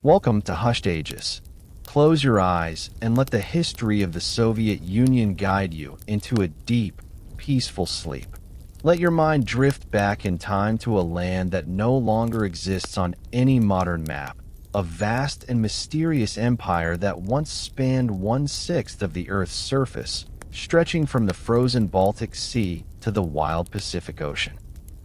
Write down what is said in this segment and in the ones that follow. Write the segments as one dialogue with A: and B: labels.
A: Welcome to Hushed Ages. Close your eyes and let the history of the Soviet Union guide you into a deep, peaceful sleep. Let your mind drift back in time to a land that no longer exists on any modern map, a vast and mysterious empire that once spanned 1/6 of the Earth's surface, stretching from the frozen Baltic Sea to the wild Pacific Ocean.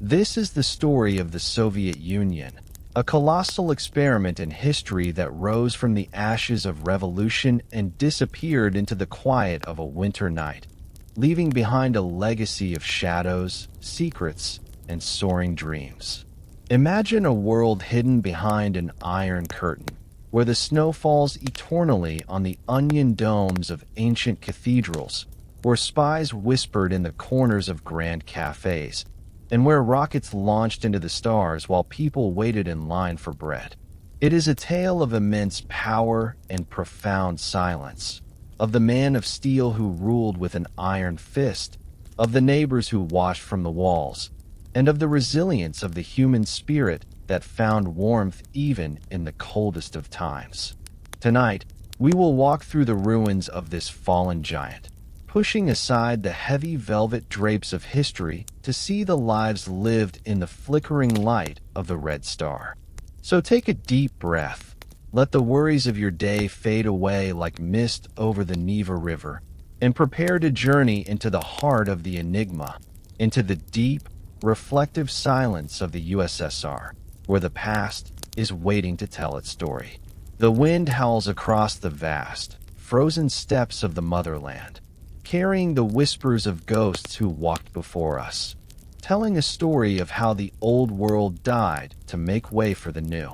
A: This is the story of the Soviet Union, a colossal experiment in history that rose from the ashes of revolution and disappeared into the quiet of a winter night, leaving behind a legacy of shadows, secrets, and soaring dreams. Imagine a world hidden behind an iron curtain, where the snow falls eternally on the onion domes of ancient cathedrals, where spies whispered in the corners of grand cafes, and where rockets launched into the stars while people waited in line for bread. It is a tale of immense power and profound silence, of the man of steel who ruled with an iron fist, of the neighbors who watched from the walls, and of the resilience of the human spirit that found warmth even in the coldest of times. Tonight, we will walk through the ruins of this fallen giant, pushing aside the heavy velvet drapes of history to see the lives lived in the flickering light of the Red Star. So take a deep breath, let the worries of your day fade away like mist over the Neva River, and prepare to journey into the heart of the enigma, into the deep, reflective silence of the USSR, where the past is waiting to tell its story. The wind howls across the vast, frozen steppes of the motherland, carrying the whispers of ghosts who walked before us, telling a story of how the old world died to make way for the new.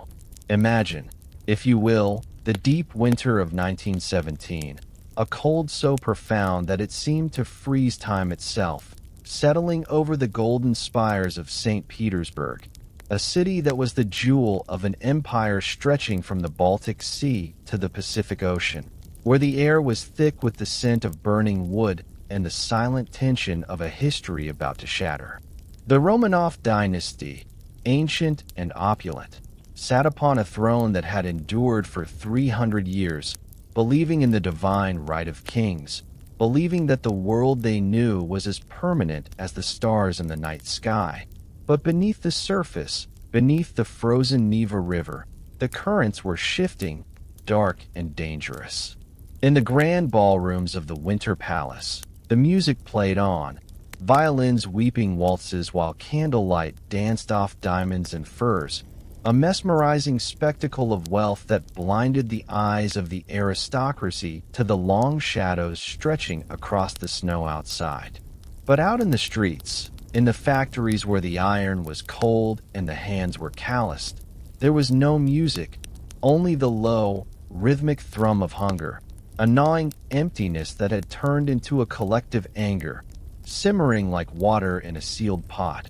A: Imagine, if you will, the deep winter of 1917, a cold so profound that it seemed to freeze time itself, settling over the golden spires of St. Petersburg, a city that was the jewel of an empire stretching from the Baltic Sea to the Pacific Ocean, where the air was thick with the scent of burning wood and the silent tension of a history about to shatter. The Romanov dynasty, ancient and opulent, sat upon a throne that had endured for 300 years, believing in the divine right of kings, believing that the world they knew was as permanent as the stars in the night sky. But beneath the surface, beneath the frozen Neva River, the currents were shifting, dark and dangerous. In the grand ballrooms of the Winter Palace, the music played on, violins weeping waltzes while candlelight danced off diamonds and furs, a mesmerizing spectacle of wealth that blinded the eyes of the aristocracy to the long shadows stretching across the snow outside. But out in the streets, in the factories where the iron was cold and the hands were calloused, there was no music, only the low, rhythmic thrum of hunger, a gnawing emptiness that had turned into a collective anger, simmering like water in a sealed pot,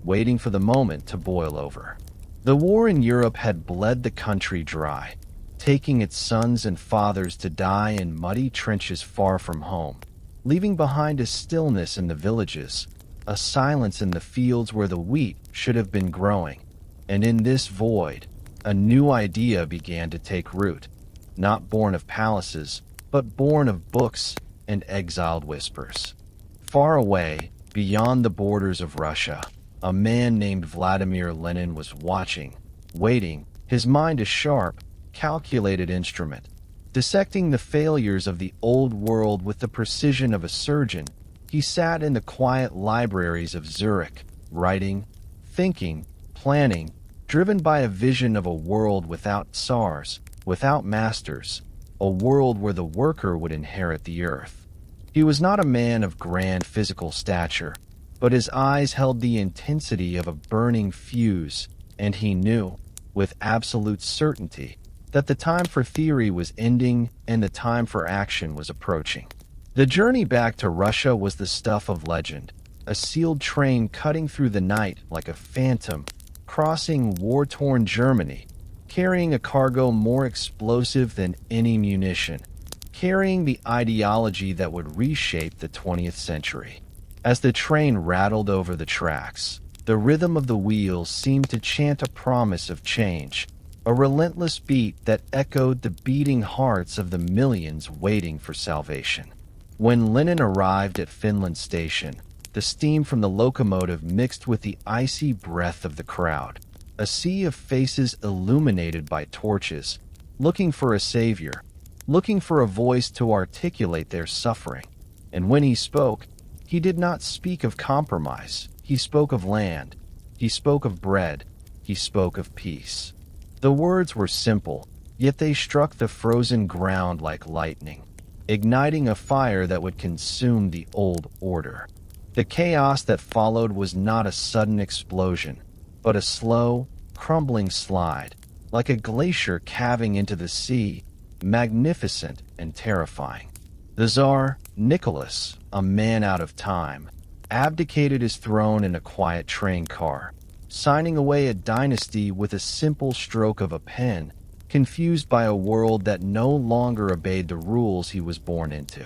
A: waiting for the moment to boil over. The war in Europe had bled the country dry, taking its sons and fathers to die in muddy trenches far from home, leaving behind a stillness in the villages, a silence in the fields where the wheat should have been growing. And in this void, a new idea began to take root, not born of palaces, but born of books and exiled whispers. Far away, beyond the borders of Russia, a man named Vladimir Lenin was watching, waiting, his mind a sharp, calculated instrument, dissecting the failures of the old world with the precision of a surgeon. He sat in the quiet libraries of Zurich, writing, thinking, planning, driven by a vision of a world without czars, without masters, a world where the worker would inherit the earth. He was not a man of grand physical stature, but his eyes held the intensity of a burning fuse, and he knew, with absolute certainty, that the time for theory was ending and the time for action was approaching. The journey back to Russia was the stuff of legend, a sealed train cutting through the night like a phantom, crossing war-torn Germany, carrying a cargo more explosive than any munition, carrying the ideology that would reshape the 20th century. As the train rattled over the tracks, the rhythm of the wheels seemed to chant a promise of change, a relentless beat that echoed the beating hearts of the millions waiting for salvation. When Lenin arrived at Finland Station, the steam from the locomotive mixed with the icy breath of the crowd. A sea of faces illuminated by torches, looking for a savior, looking for a voice to articulate their suffering. And when he spoke, he did not speak of compromise. He spoke of land. He spoke of bread. He spoke of peace. The words were simple, yet they struck the frozen ground like lightning, igniting a fire that would consume the old order. The chaos that followed was not a sudden explosion, but a slow, crumbling slide, like a glacier calving into the sea, magnificent and terrifying. The Tsar, Nicholas, a man out of time, abdicated his throne in a quiet train car, signing away a dynasty with a simple stroke of a pen, confused by a world that no longer obeyed the rules he was born into.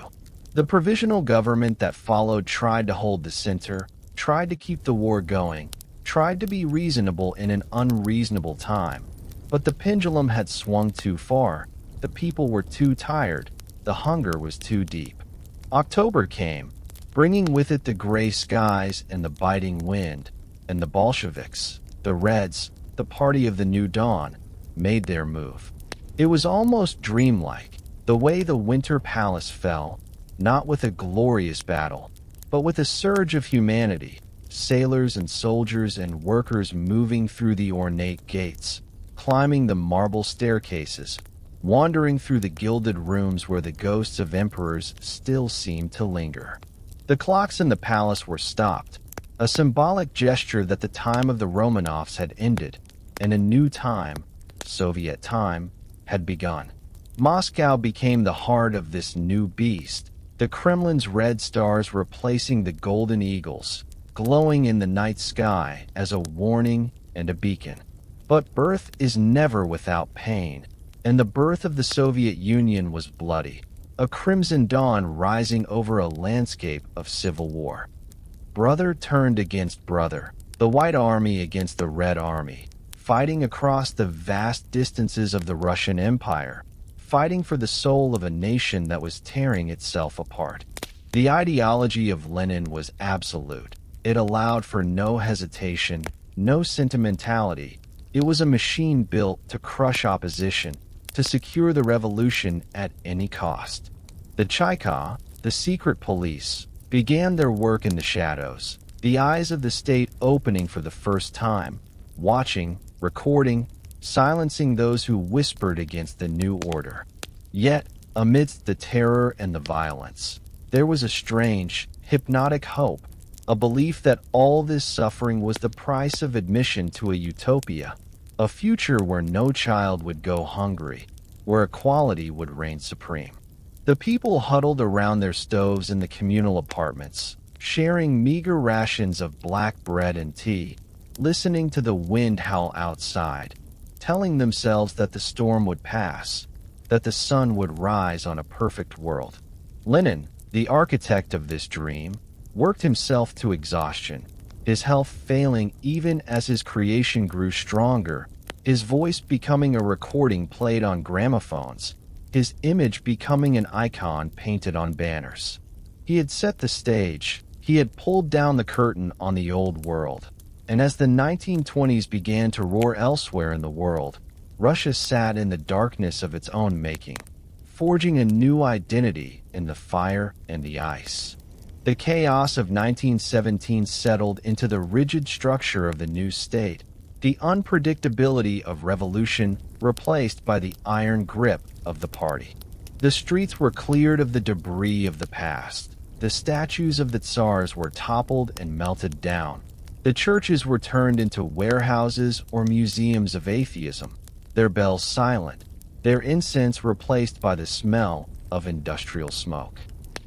A: The provisional government that followed tried to hold the center, tried to keep the war going, tried to be reasonable in an unreasonable time. But the pendulum had swung too far. The people were too tired. The hunger was too deep. October came, bringing with it the gray skies and the biting wind, and the Bolsheviks, the Reds, the party of the new dawn, made their move. It was almost dreamlike, the way the Winter Palace fell, not with a glorious battle, but with a surge of humanity, sailors and soldiers and workers moving through the ornate gates, climbing the marble staircases, wandering through the gilded rooms where the ghosts of emperors still seemed to linger. The clocks in the palace were stopped, a symbolic gesture that the time of the Romanovs had ended, and a new time, Soviet time, had begun. Moscow became the heart of this new beast, the Kremlin's red stars replacing the golden eagles, glowing in the night sky as a warning and a beacon. But birth is never without pain, and the birth of the Soviet Union was bloody, a crimson dawn rising over a landscape of civil war. Brother turned against brother, the White Army against the Red Army, fighting across the vast distances of the Russian Empire, fighting for the soul of a nation that was tearing itself apart. The ideology of Lenin was absolute. It allowed for no hesitation, no sentimentality. It was a machine built to crush opposition, to secure the revolution at any cost. The Cheka, the secret police, began their work in the shadows, the eyes of the state opening for the first time, watching, recording, silencing those who whispered against the new order. Yet, amidst the terror and the violence, there was a strange, hypnotic hope, a belief that all this suffering was the price of admission to a utopia, a future where no child would go hungry, where equality would reign supreme. The people huddled around their stoves in the communal apartments, sharing meager rations of black bread and tea, listening to the wind howl outside, telling themselves that the storm would pass, that the sun would rise on a perfect world. Lenin, the architect of this dream, worked himself to exhaustion, his health failing even as his creation grew stronger, his voice becoming a recording played on gramophones, his image becoming an icon painted on banners. He had set the stage, he had pulled down the curtain on the old world. And as the 1920s began to roar elsewhere in the world, Russia sat in the darkness of its own making, forging a new identity in the fire and the ice. The chaos of 1917 settled into the rigid structure of the new state, the unpredictability of revolution replaced by the iron grip of the party. The streets were cleared of the debris of the past. The statues of the Tsars were toppled and melted down. The churches were turned into warehouses or museums of atheism, their bells silent, their incense replaced by the smell of industrial smoke.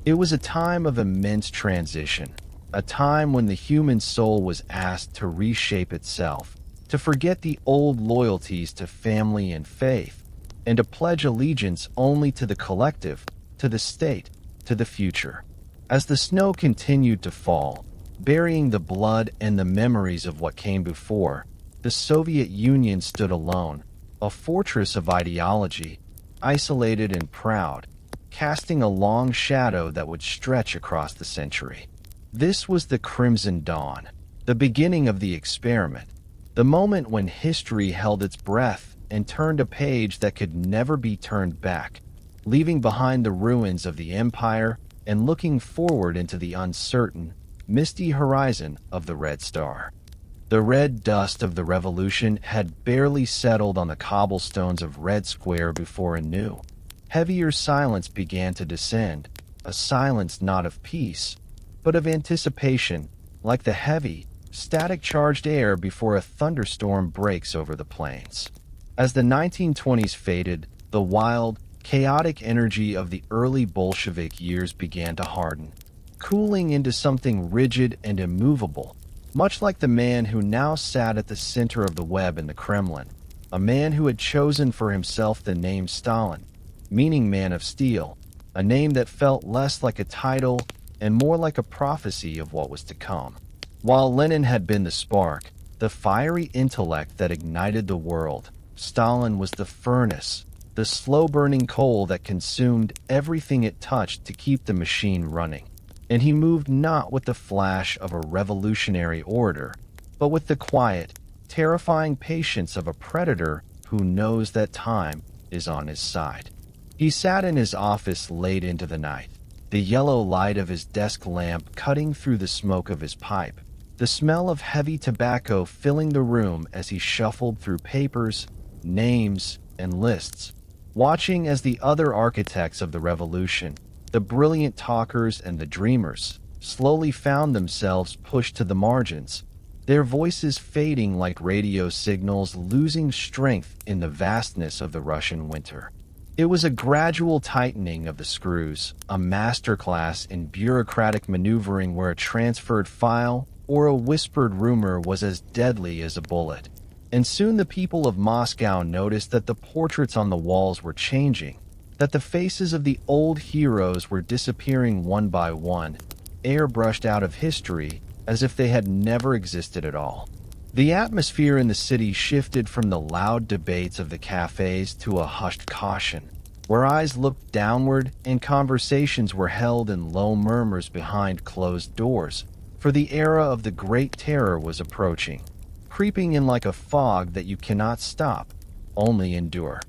A: It was a time of immense transition, a time when the human soul was asked to reshape itself, to forget the old loyalties to family and faith, and to pledge allegiance only to the collective, to the state, to the future. As the snow continued to fall, burying the blood and the memories of what came before, the Soviet Union stood alone, a fortress of ideology, isolated and proud, casting a long shadow that would stretch across the century. This was the Crimson Dawn, the beginning of the experiment, the moment when history held its breath and turned a page that could never be turned back, leaving behind the ruins of the empire and looking forward into the uncertain, misty horizon of the Red Star. The red dust of the revolution had barely settled on the cobblestones of Red Square before a new, heavier silence began to descend, a silence not of peace, but of anticipation, like the heavy, static-charged air before a thunderstorm breaks over the plains. As the 1920s faded, the wild, chaotic energy of the early Bolshevik years began to harden, cooling into something rigid and immovable, much like the man who now sat at the center of the web in the Kremlin, a man who had chosen for himself the name Stalin, meaning man of steel, a name that felt less like a title and more like a prophecy of what was to come. While Lenin had been the spark, the fiery intellect that ignited the world, Stalin was the furnace, the slow-burning coal that consumed everything it touched to keep the machine running. And he moved not with the flash of a revolutionary orator, but with the quiet, terrifying patience of a predator who knows that time is on his side. He sat in his office late into the night, the yellow light of his desk lamp cutting through the smoke of his pipe, the smell of heavy tobacco filling the room as he shuffled through papers, names, and lists, watching as the other architects of the revolution, the brilliant talkers and the dreamers, slowly found themselves pushed to the margins, their voices fading like radio signals, losing strength in the vastness of the Russian winter. It was a gradual tightening of the screws, a masterclass in bureaucratic maneuvering where a transferred file or a whispered rumor was as deadly as a bullet. And soon the people of Moscow noticed that the portraits on the walls were changing, that the faces of the old heroes were disappearing one by one, airbrushed out of history as if they had never existed at all. The atmosphere in the city shifted from the loud debates of the cafes to a hushed caution, where eyes looked downward and conversations were held in low murmurs behind closed doors, for the era of the Great Terror was approaching, creeping in like a fog that you cannot stop, only endure.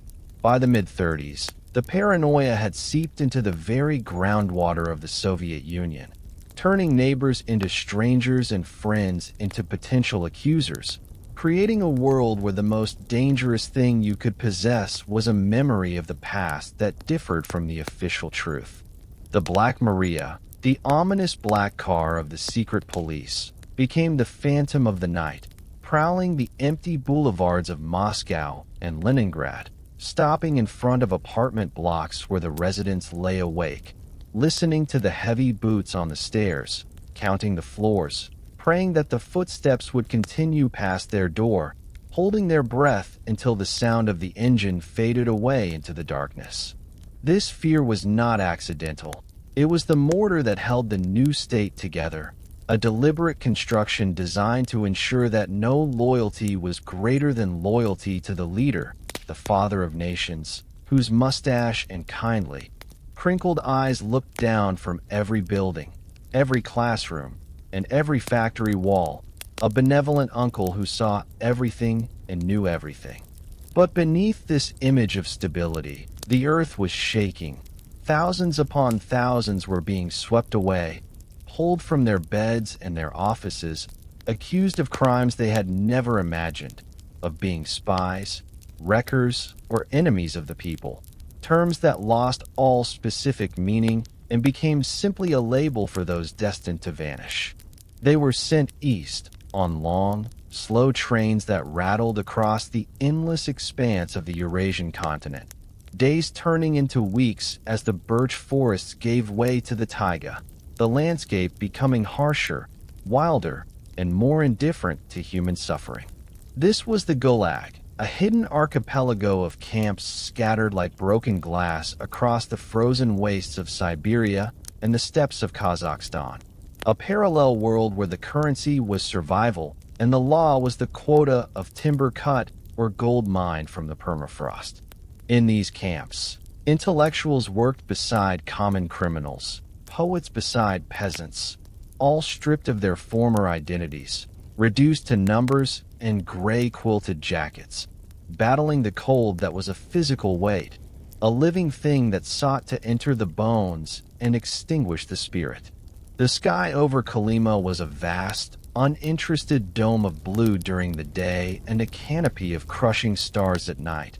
A: By the mid-30s, the paranoia had seeped into the very groundwater of the Soviet Union, turning neighbors into strangers and friends into potential accusers, creating a world where the most dangerous thing you could possess was a memory of the past that differed from the official truth. The Black Maria, the ominous black car of the secret police, became the phantom of the night, prowling the empty boulevards of Moscow and Leningrad, stopping in front of apartment blocks where the residents lay awake, listening to the heavy boots on the stairs, counting the floors, praying that the footsteps would continue past their door, holding their breath until the sound of the engine faded away into the darkness. This fear was not accidental. It was the mortar that held the new state together, a deliberate construction designed to ensure that no loyalty was greater than loyalty to the leader, the father of nations, whose mustache and kindly, crinkled eyes looked down from every building, every classroom, and every factory wall, a benevolent uncle who saw everything and knew everything. But beneath this image of stability, the earth was shaking. Thousands upon thousands were being swept away, pulled from their beds and their offices, accused of crimes they had never imagined, of being spies, wreckers, or enemies of the people, terms that lost all specific meaning and became simply a label for those destined to vanish. They were sent east on long, slow trains that rattled across the endless expanse of the Eurasian continent, days turning into weeks as the birch forests gave way to the taiga, the landscape becoming harsher, wilder, and more indifferent to human suffering. This was the Gulag, a hidden archipelago of camps scattered like broken glass across the frozen wastes of Siberia and the steppes of Kazakhstan. A parallel world where the currency was survival and the law was the quota of timber cut or gold mined from the permafrost. In these camps, intellectuals worked beside common criminals, poets beside peasants, all stripped of their former identities, reduced to numbers and gray-quilted jackets, battling the cold that was a physical weight, a living thing that sought to enter the bones and extinguish the spirit. The sky over Kolyma was a vast, uninterested dome of blue during the day and a canopy of crushing stars at night.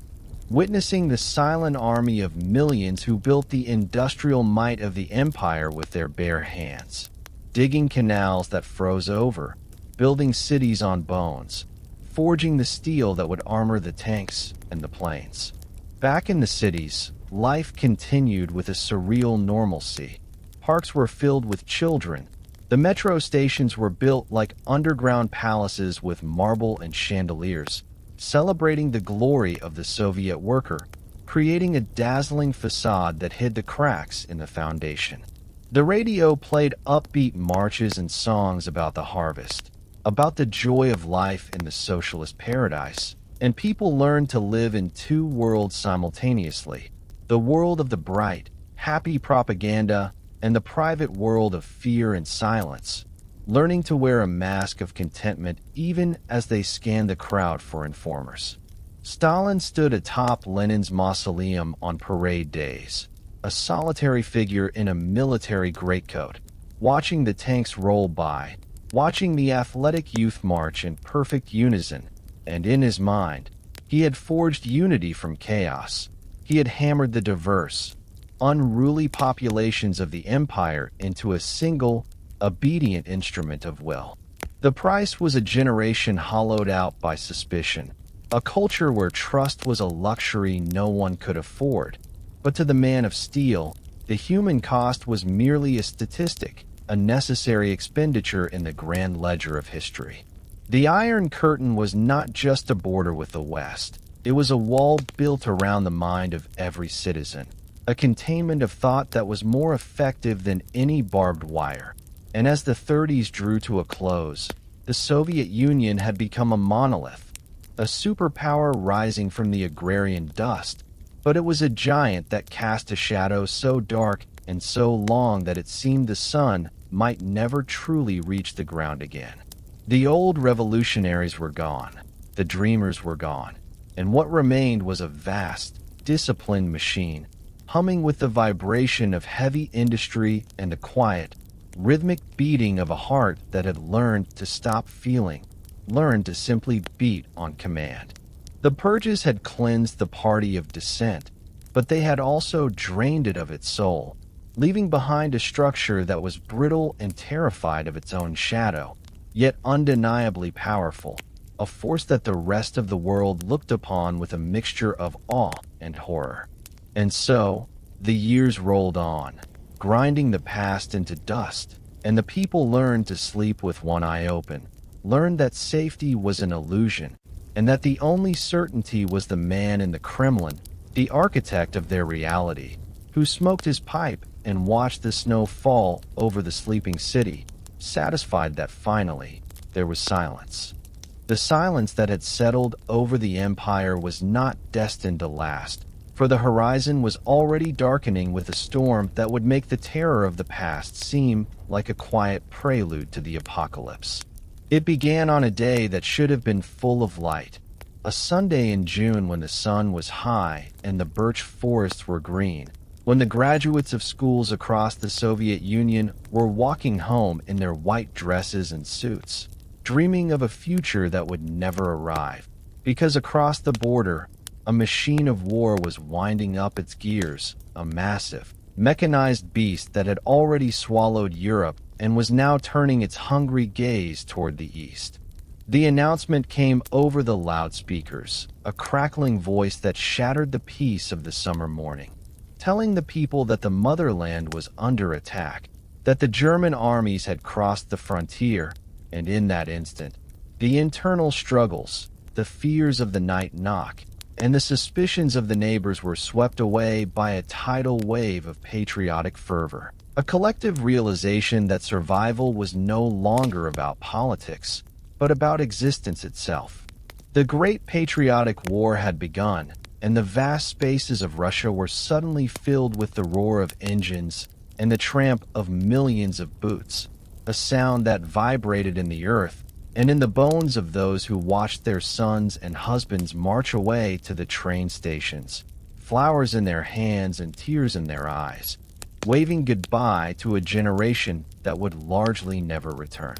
A: Witnessing the silent army of millions who built the industrial might of the empire with their bare hands, digging canals that froze over, building cities on bones, forging the steel that would armor the tanks and the planes. Back in the cities, life continued with a surreal normalcy. Parks were filled with children. The metro stations were built like underground palaces with marble and chandeliers, celebrating the glory of the Soviet worker, creating a dazzling facade that hid the cracks in the foundation. The radio played upbeat marches and songs about the harvest, about the joy of life in the socialist paradise, and people learned to live in two worlds simultaneously: the world of the bright, happy propaganda and the private world of fear and silence, learning to wear a mask of contentment even as they scanned the crowd for informers. Stalin stood atop Lenin's mausoleum on parade days, a solitary figure in a military greatcoat, watching the tanks roll by, watching the athletic youth march in perfect unison, and in his mind, he had forged unity from chaos. He had hammered the diverse, unruly populations of the empire into a single, obedient instrument of will. The price was a generation hollowed out by suspicion, a culture where trust was a luxury no one could afford. But to the man of steel, the human cost was merely a statistic, a necessary expenditure in the grand ledger of history. The Iron Curtain was not just a border with the West. It was a wall built around the mind of every citizen, a containment of thought that was more effective than any barbed wire. And as the 30s drew to a close, the Soviet Union had become a monolith, a superpower rising from the agrarian dust, but it was a giant that cast a shadow so dark and so long that it seemed the sun might never truly reach the ground again. The old revolutionaries were gone, the dreamers were gone, and what remained was a vast, disciplined machine, humming with the vibration of heavy industry and the quiet, rhythmic beating of a heart that had learned to stop feeling, learned to simply beat on command. The purges had cleansed the party of dissent, but they had also drained it of its soul, leaving behind a structure that was brittle and terrified of its own shadow, yet undeniably powerful, a force that the rest of the world looked upon with a mixture of awe and horror. And so, the years rolled on, grinding the past into dust, and the people learned to sleep with one eye open, learned that safety was an illusion, and that the only certainty was the man in the Kremlin, the architect of their reality, who smoked his pipe and watched the snow fall over the sleeping city, satisfied that finally there was silence. The silence that had settled over the empire was not destined to last, for the horizon was already darkening with a storm that would make the terror of the past seem like a quiet prelude to the apocalypse. It began on a day that should have been full of light, a Sunday in June when the sun was high and the birch forests were green, when the graduates of schools across the Soviet Union were walking home in their white dresses and suits, dreaming of a future that would never arrive, because across the border, a machine of war was winding up its gears, a massive, mechanized beast that had already swallowed Europe and was now turning its hungry gaze toward the east. The announcement came over the loudspeakers, a crackling voice that shattered the peace of the summer morning, telling the people that the motherland was under attack, that the German armies had crossed the frontier, and in that instant, the internal struggles, the fears of the night knock, and the suspicions of the neighbors were swept away by a tidal wave of patriotic fervor, a collective realization that survival was no longer about politics, but about existence itself. The Great Patriotic War had begun, and the vast spaces of Russia were suddenly filled with the roar of engines and the tramp of millions of boots, a sound that vibrated in the earth and in the bones of those who watched their sons and husbands march away to the train stations, flowers in their hands and tears in their eyes, waving goodbye to a generation that would largely never return.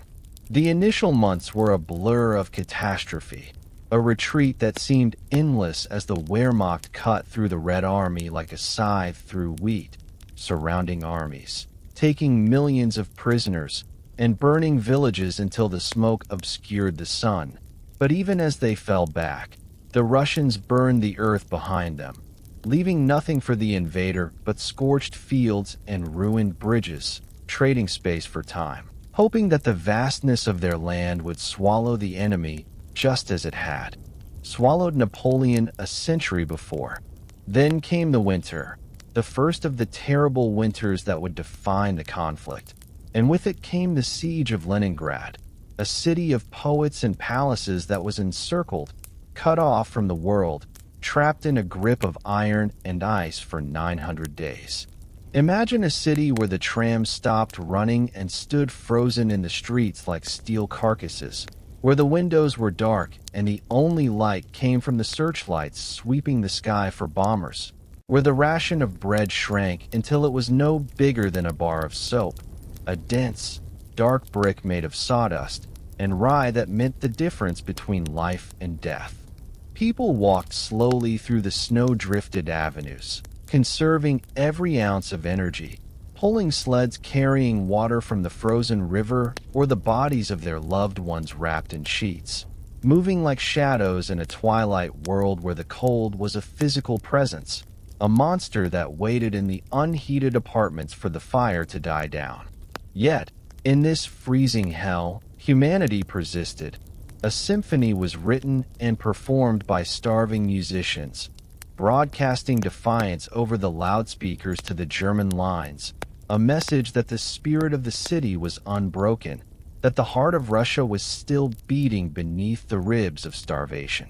A: The initial months were a blur of catastrophe, a retreat that seemed endless as the Wehrmacht cut through the Red Army like a scythe through wheat, surrounding armies, taking millions of prisoners, and burning villages until the smoke obscured the sun. But even as they fell back, the Russians burned the earth behind them, leaving nothing for the invader but scorched fields and ruined bridges, trading space for time, hoping that the vastness of their land would swallow the enemy just as it had swallowed Napoleon a century before. Then came the winter, the first of the terrible winters that would define the conflict, and with it came the siege of Leningrad, a city of poets and palaces that was encircled, cut off from the world, trapped in a grip of iron and ice for 900 days. Imagine a city where the trams stopped running and stood frozen in the streets like steel carcasses, where the windows were dark and the only light came from the searchlights sweeping the sky for bombers, where the ration of bread shrank until it was no bigger than a bar of soap, a dense, dark brick made of sawdust, and rye that meant the difference between life and death. People walked slowly through the snow-drifted avenues, conserving every ounce of energy, pulling sleds carrying water from the frozen river or the bodies of their loved ones wrapped in sheets, moving like shadows in a twilight world where the cold was a physical presence, a monster that waited in the unheated apartments for the fire to die down. Yet, in this freezing hell, humanity persisted. A symphony was written and performed by starving musicians, broadcasting defiance over the loudspeakers to the German lines, a message that the spirit of the city was unbroken, that the heart of Russia was still beating beneath the ribs of starvation.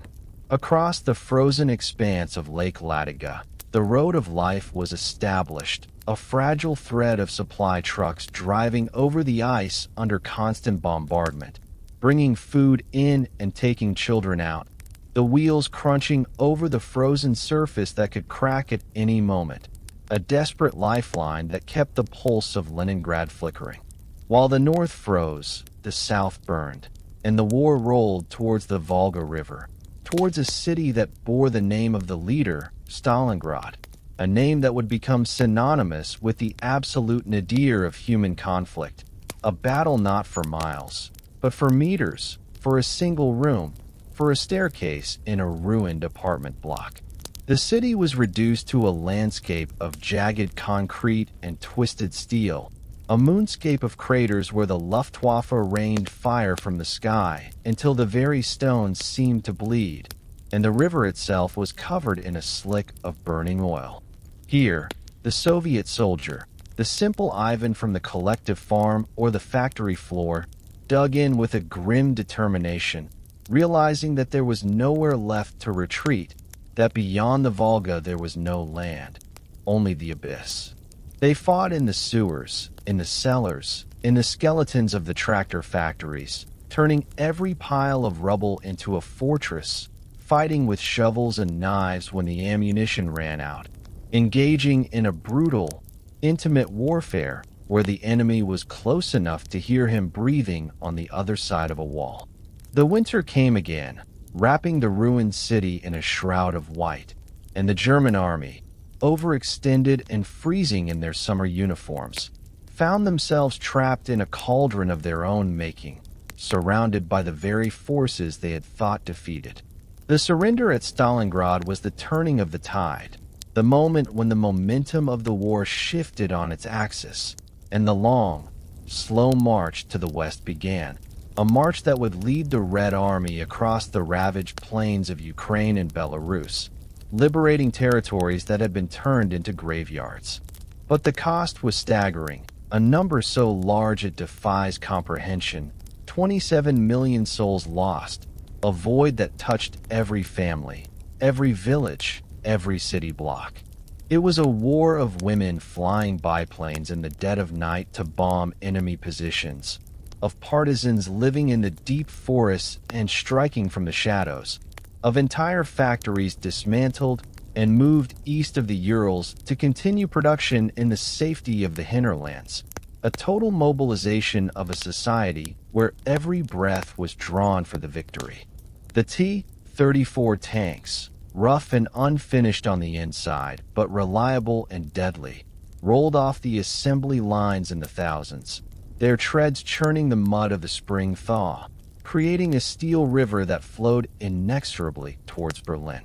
A: Across the frozen expanse of Lake Ladoga, the road of life was established, a fragile thread of supply trucks driving over the ice under constant bombardment, bringing food in and taking children out, the wheels crunching over the frozen surface that could crack at any moment, a desperate lifeline that kept the pulse of Leningrad flickering. While the north froze, the south burned, and the war rolled towards the Volga River, towards a city that bore the name of the leader, Stalingrad, a name that would become synonymous with the absolute nadir of human conflict, a battle not for miles, but for meters, for a single room, for a staircase in a ruined apartment block. The city was reduced to a landscape of jagged concrete and twisted steel, a moonscape of craters where the Luftwaffe rained fire from the sky until the very stones seemed to bleed, and the river itself was covered in a slick of burning oil. Here, the Soviet soldier, the simple Ivan from the collective farm or the factory floor, dug in with a grim determination, realizing that there was nowhere left to retreat, that beyond the Volga there was no land, only the abyss. They fought in the sewers, in the cellars, in the skeletons of the tractor factories, turning every pile of rubble into a fortress, fighting with shovels and knives when the ammunition ran out, engaging in a brutal, intimate warfare where the enemy was close enough to hear him breathing on the other side of a wall. The winter came again, wrapping the ruined city in a shroud of white, and the German army, overextended and freezing in their summer uniforms, found themselves trapped in a cauldron of their own making, surrounded by the very forces they had thought defeated. The surrender at Stalingrad was the turning of the tide, the moment when the momentum of the war shifted on its axis, and the long, slow march to the west began, a march that would lead the Red Army across the ravaged plains of Ukraine and Belarus, liberating territories that had been turned into graveyards. But the cost was staggering, a number so large it defies comprehension: 27 million souls lost, a void that touched every family, every village, every city block. It was a war of women flying biplanes in the dead of night to bomb enemy positions, of partisans living in the deep forests and striking from the shadows, of entire factories dismantled and moved east of the Urals to continue production in the safety of the hinterlands. A total mobilization of a society where every breath was drawn for the victory. The T-34 tanks, rough and unfinished on the inside, but reliable and deadly, rolled off the assembly lines in the thousands, their treads churning the mud of the spring thaw, creating a steel river that flowed inexorably towards Berlin.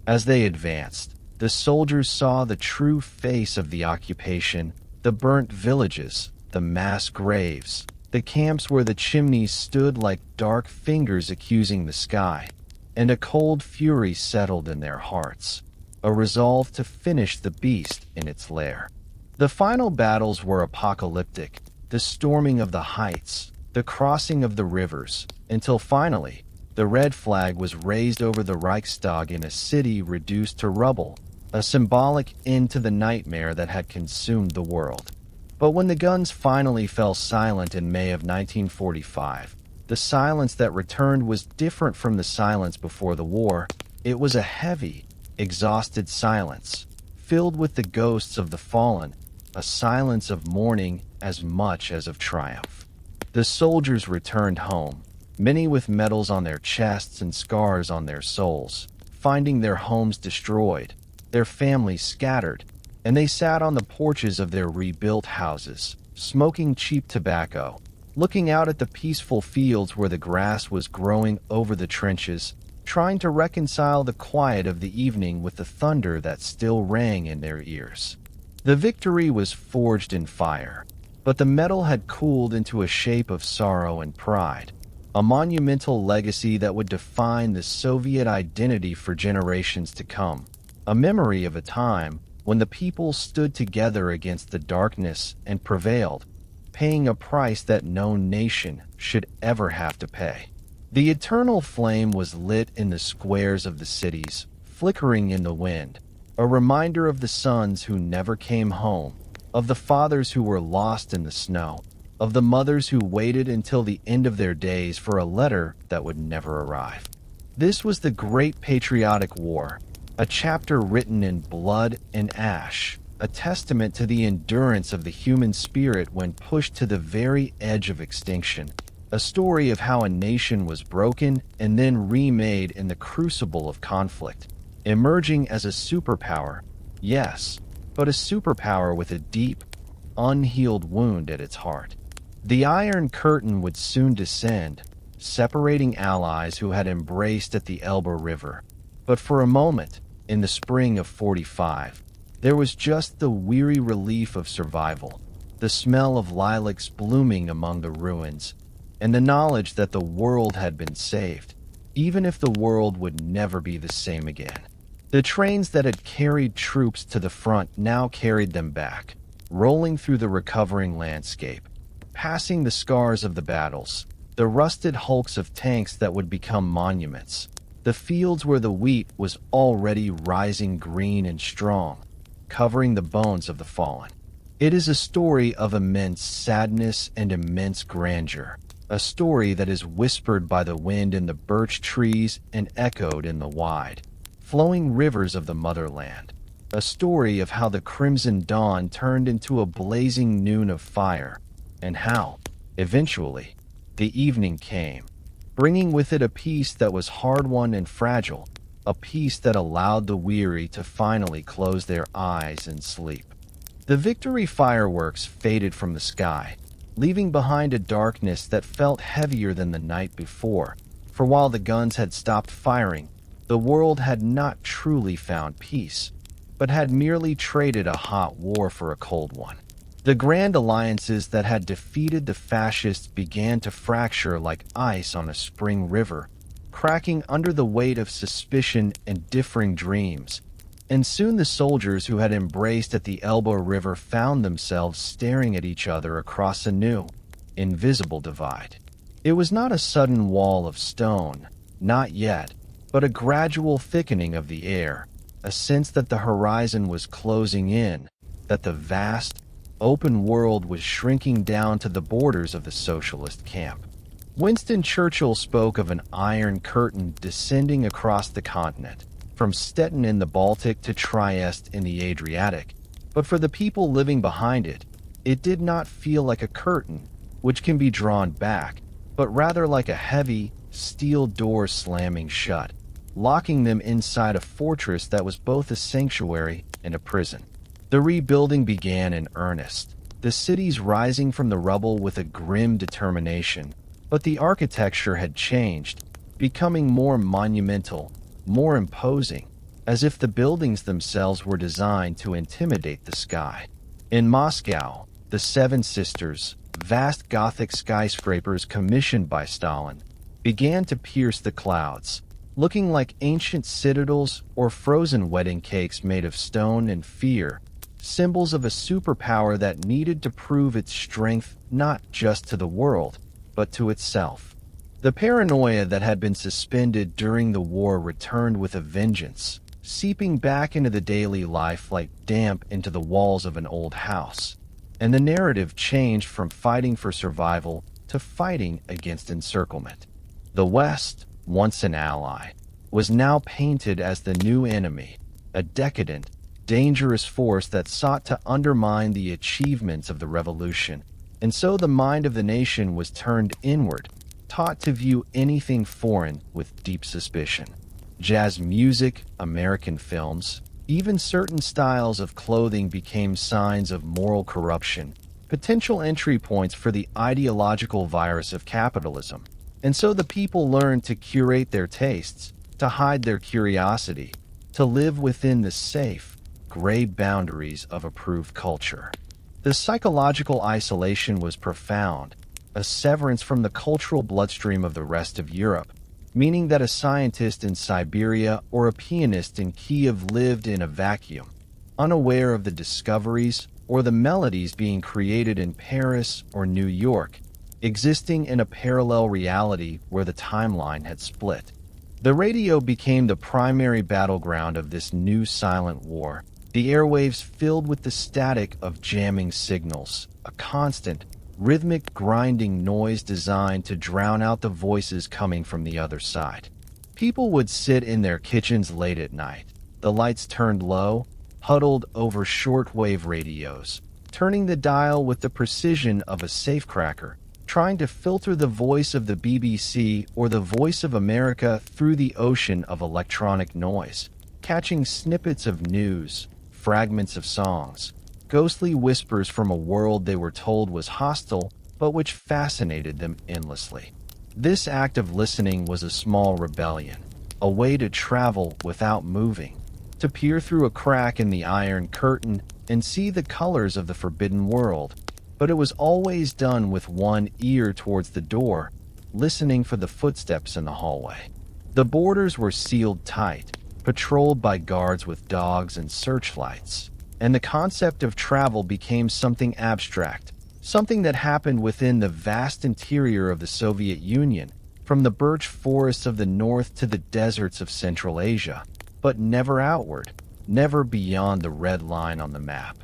A: As they advanced, the soldiers saw the true face of the occupation, the burnt villages, the mass graves, the camps where the chimneys stood like dark fingers accusing the sky, and a cold fury settled in their hearts, a resolve to finish the beast in its lair. The final battles were apocalyptic, the storming of the heights, the crossing of the rivers, until finally, the red flag was raised over the Reichstag in a city reduced to rubble, a symbolic end to the nightmare that had consumed the world. But when the guns finally fell silent in May of 1945, the silence that returned was different from the silence before the war. It was a heavy, exhausted silence, filled with the ghosts of the fallen, a silence of mourning as much as of triumph. The soldiers returned home, many with medals on their chests and scars on their souls, finding their homes destroyed, their families scattered, and they sat on the porches of their rebuilt houses, smoking cheap tobacco, looking out at the peaceful fields where the grass was growing over the trenches, trying to reconcile the quiet of the evening with the thunder that still rang in their ears. The victory was forged in fire, but the metal had cooled into a shape of sorrow and pride, a monumental legacy that would define the Soviet identity for generations to come, a memory of a time when the people stood together against the darkness and prevailed, paying a price that no nation should ever have to pay. The eternal flame was lit in the squares of the cities, flickering in the wind, a reminder of the sons who never came home, of the fathers who were lost in the snow, of the mothers who waited until the end of their days for a letter that would never arrive. This was the Great Patriotic War, a chapter written in blood and ash, a testament to the endurance of the human spirit when pushed to the very edge of extinction, a story of how a nation was broken and then remade in the crucible of conflict, emerging as a superpower, yes, but a superpower with a deep, unhealed wound at its heart. The Iron Curtain would soon descend, separating allies who had embraced at the Elbe River. But for a moment, in the spring of '45, there was just the weary relief of survival, the smell of lilacs blooming among the ruins, and the knowledge that the world had been saved, even if the world would never be the same again. The trains that had carried troops to the front now carried them back, rolling through the recovering landscape, passing the scars of the battles, the rusted hulks of tanks that would become monuments, the fields where the wheat was already rising green and strong, covering the bones of the fallen. It is a story of immense sadness and immense grandeur, a story that is whispered by the wind in the birch trees and echoed in the wide, flowing rivers of the motherland, a story of how the crimson dawn turned into a blazing noon of fire, and how, eventually, the evening came, bringing with it a peace that was hard-won and fragile, a peace that allowed the weary to finally close their eyes and sleep. The victory fireworks faded from the sky, leaving behind a darkness that felt heavier than the night before, for while the guns had stopped firing, the world had not truly found peace, but had merely traded a hot war for a cold one. The grand alliances that had defeated the fascists began to fracture like ice on a spring river, cracking under the weight of suspicion and differing dreams, and soon the soldiers who had embraced at the Elbe River found themselves staring at each other across a new, invisible divide. It was not a sudden wall of stone, Not yet, but a gradual thickening of the air, a sense that the horizon was closing in, that the vast, open world was shrinking down to the borders of the socialist camp. Winston Churchill spoke of an iron curtain descending across the continent, from Stettin in the Baltic to Trieste in the Adriatic, but for the people living behind it, it did not feel like a curtain, which can be drawn back, but rather like a heavy, steel door slamming shut, locking them inside a fortress that was both a sanctuary and a prison. The rebuilding began in earnest, the cities rising from the rubble with a grim determination, but the architecture had changed, becoming more monumental, more imposing, as if the buildings themselves were designed to intimidate the sky. In Moscow, the Seven Sisters, vast Gothic skyscrapers commissioned by Stalin, began to pierce the clouds, looking like ancient citadels or frozen wedding cakes made of stone and fear, symbols of a superpower that needed to prove its strength not just to the world, but to itself. The paranoia that had been suspended during the war returned with a vengeance, seeping back into the daily life like damp into the walls of an old house. And the narrative changed from fighting for survival to fighting against encirclement. The West, once an ally, was now painted as the new enemy, a decadent, dangerous force that sought to undermine the achievements of the revolution. And so the mind of the nation was turned inward, taught to view anything foreign with deep suspicion. Jazz music, American films, even certain styles of clothing became signs of moral corruption, potential entry points for the ideological virus of capitalism. And so the people learned to curate their tastes, to hide their curiosity, to live within the safe, gray boundaries of approved culture. The psychological isolation was profound, a severance from the cultural bloodstream of the rest of Europe, meaning that a scientist in Siberia or a pianist in Kiev lived in a vacuum, unaware of the discoveries or the melodies being created in Paris or New York, existing in a parallel reality where the timeline had split. The radio became the primary battleground of this new silent war, the airwaves filled with the static of jamming signals, a constant, rhythmic grinding noise designed to drown out the voices coming from the other side. People would sit in their kitchens late at night, the lights turned low, huddled over shortwave radios, turning the dial with the precision of a safecracker, trying to filter the voice of the BBC or the voice of America through the ocean of electronic noise, catching snippets of news, fragments of songs, ghostly whispers from a world they were told was hostile, but which fascinated them endlessly. This act of listening was a small rebellion, a way to travel without moving, to peer through a crack in the iron curtain and see the colors of the forbidden world. But it was always done with one ear towards the door, listening for the footsteps in the hallway. The borders were sealed tight, patrolled by guards with dogs and searchlights, and the concept of travel became something abstract, something that happened within the vast interior of the Soviet Union, from the birch forests of the north to the deserts of Central Asia, but never outward, never beyond the red line on the map.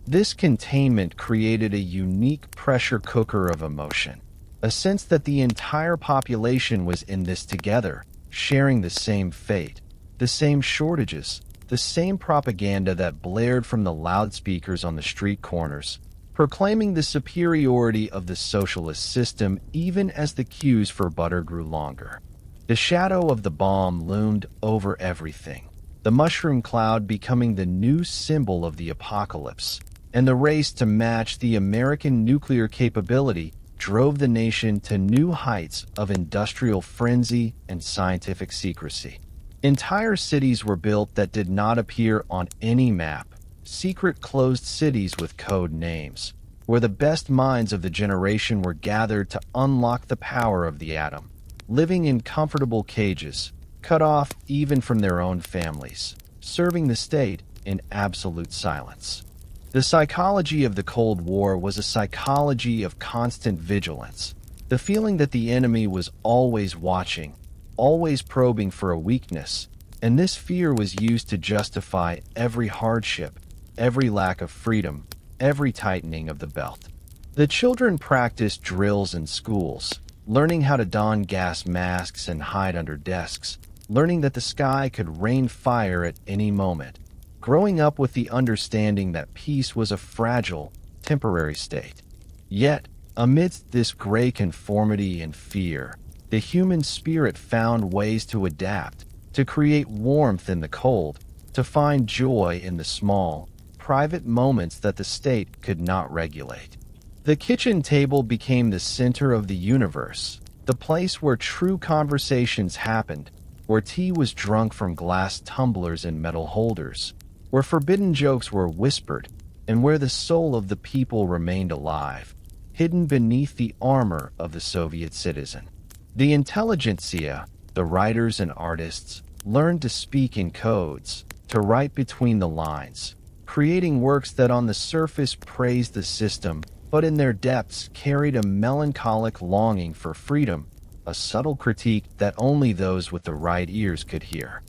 A: This containment created a unique pressure cooker of emotion, a sense that the entire population was in this together, sharing the same fate, the same shortages, the same propaganda that blared from the loudspeakers on the street corners, proclaiming the superiority of the socialist system even as the queues for butter grew longer. The shadow of the bomb loomed over everything, the mushroom cloud becoming the new symbol of the apocalypse, and the race to match the American nuclear capability drove the nation to new heights of industrial frenzy and scientific secrecy. Entire cities were built that did not appear on any map, secret closed cities with code names, where the best minds of the generation were gathered to unlock the power of the atom, living in comfortable cages, cut off even from their own families, serving the state in absolute silence. The psychology of the Cold War was a psychology of constant vigilance, the feeling that the enemy was always watching, always probing for a weakness, and this fear was used to justify every hardship, every lack of freedom, every tightening of the belt. The children practiced drills in schools, learning how to don gas masks and hide under desks, learning that the sky could rain fire at any moment, growing up with the understanding that peace was a fragile, temporary state. Yet, amidst this gray conformity and fear, the human spirit found ways to adapt, to create warmth in the cold, to find joy in the small, private moments that the state could not regulate. The kitchen table became the center of the universe, the place where true conversations happened, where tea was drunk from glass tumblers and metal holders, where forbidden jokes were whispered, and where the soul of the people remained alive, hidden beneath the armor of the Soviet citizen. The intelligentsia, the writers and artists, learned to speak in codes, to write between the lines, creating works that on the surface praised the system, but in their depths carried a melancholic longing for freedom, a subtle critique that only those with the right ears could hear.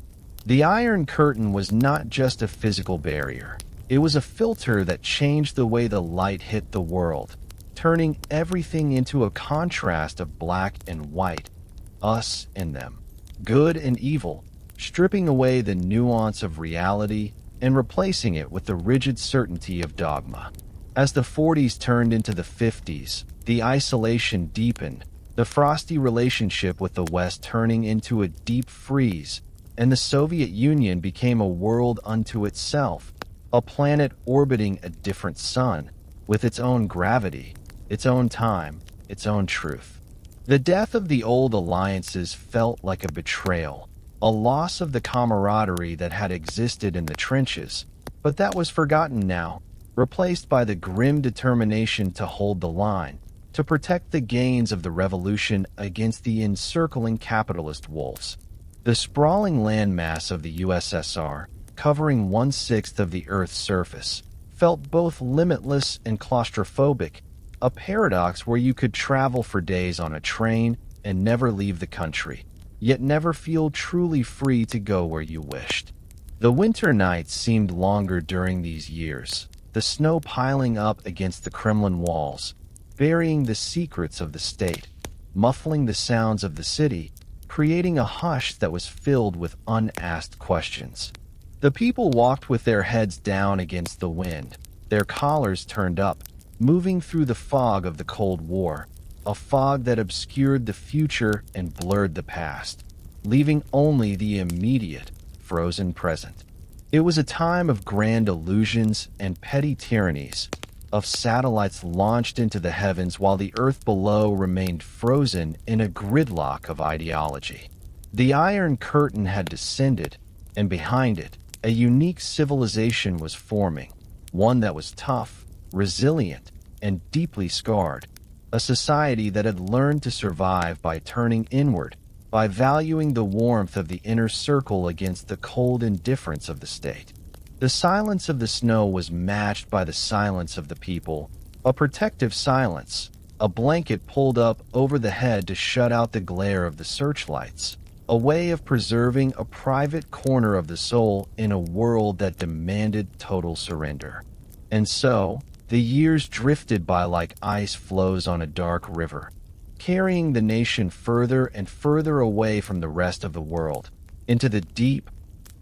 A: The Iron Curtain was not just a physical barrier. It was a filter that changed the way the light hit the world, turning everything into a contrast of black and white, us and them, good and evil, stripping away the nuance of reality and replacing it with the rigid certainty of dogma. As the 40s turned into the 50s, the isolation deepened, the frosty relationship with the West turning into a deep freeze, and the Soviet Union became a world unto itself, a planet orbiting a different sun, with its own gravity, its own time, its own truth. The death of the old alliances felt like a betrayal, a loss of the camaraderie that had existed in the trenches, but that was forgotten now, replaced by the grim determination to hold the line, to protect the gains of the revolution against the encircling capitalist wolves. The sprawling landmass of the USSR, covering 1/6 of the Earth's surface, felt both limitless and claustrophobic, a paradox where you could travel for days on a train and never leave the country, yet never feel truly free to go where you wished. The winter nights seemed longer during these years, the snow piling up against the Kremlin walls, burying the secrets of the state, muffling the sounds of the city, creating a hush that was filled with unasked questions. The people walked with their heads down against the wind, their collars turned up, moving through the fog of the Cold War, a fog that obscured the future and blurred the past, leaving only the immediate, frozen present. It was a time of grand illusions and petty tyrannies, of satellites launched into the heavens while the earth below remained frozen in a gridlock of ideology. The Iron Curtain had descended, and behind it, a unique civilization was forming, one that was tough, resilient, and deeply scarred, a society that had learned to survive by turning inward, by valuing the warmth of the inner circle against the cold indifference of the state. The silence of the snow was matched by the silence of the people, a protective silence, a blanket pulled up over the head to shut out the glare of the searchlights, a way of preserving a private corner of the soul in a world that demanded total surrender. And so, the years drifted by like ice flows on a dark river, carrying the nation further and further away from the rest of the world, into the deep,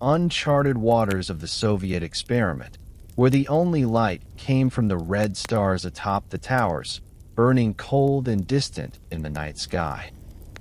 A: uncharted waters of the Soviet experiment, where the only light came from the red stars atop the towers, burning cold and distant in the night sky.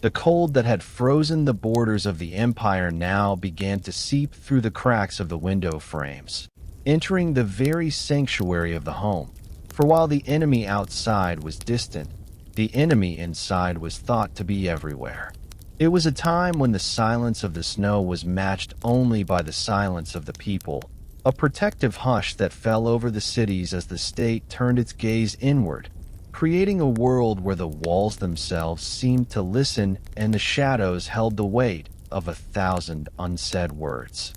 A: The cold that had frozen the borders of the empire now began to seep through the cracks of the window frames, entering the very sanctuary of the home. For while the enemy outside was distant, the enemy inside was thought to be everywhere. It was a time when the silence of the snow was matched only by the silence of the people, a protective hush that fell over the cities as the state turned its gaze inward, creating a world where the walls themselves seemed to listen and the shadows held the weight of 1,000 unsaid words.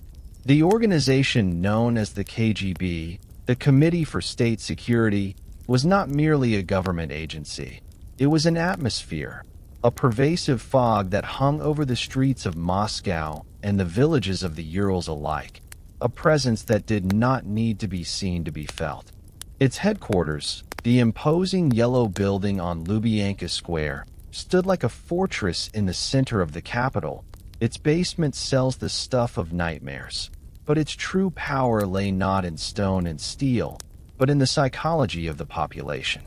A: The organization known as the KGB, the Committee for State Security, was not merely a government agency. It was an atmosphere, a pervasive fog that hung over the streets of Moscow and the villages of the Urals alike, a presence that did not need to be seen to be felt. Its headquarters, the imposing yellow building on Lubyanka Square, stood like a fortress in the center of the capital. Its basement sells the stuff of nightmares, but its true power lay not in stone and steel, but in the psychology of the population.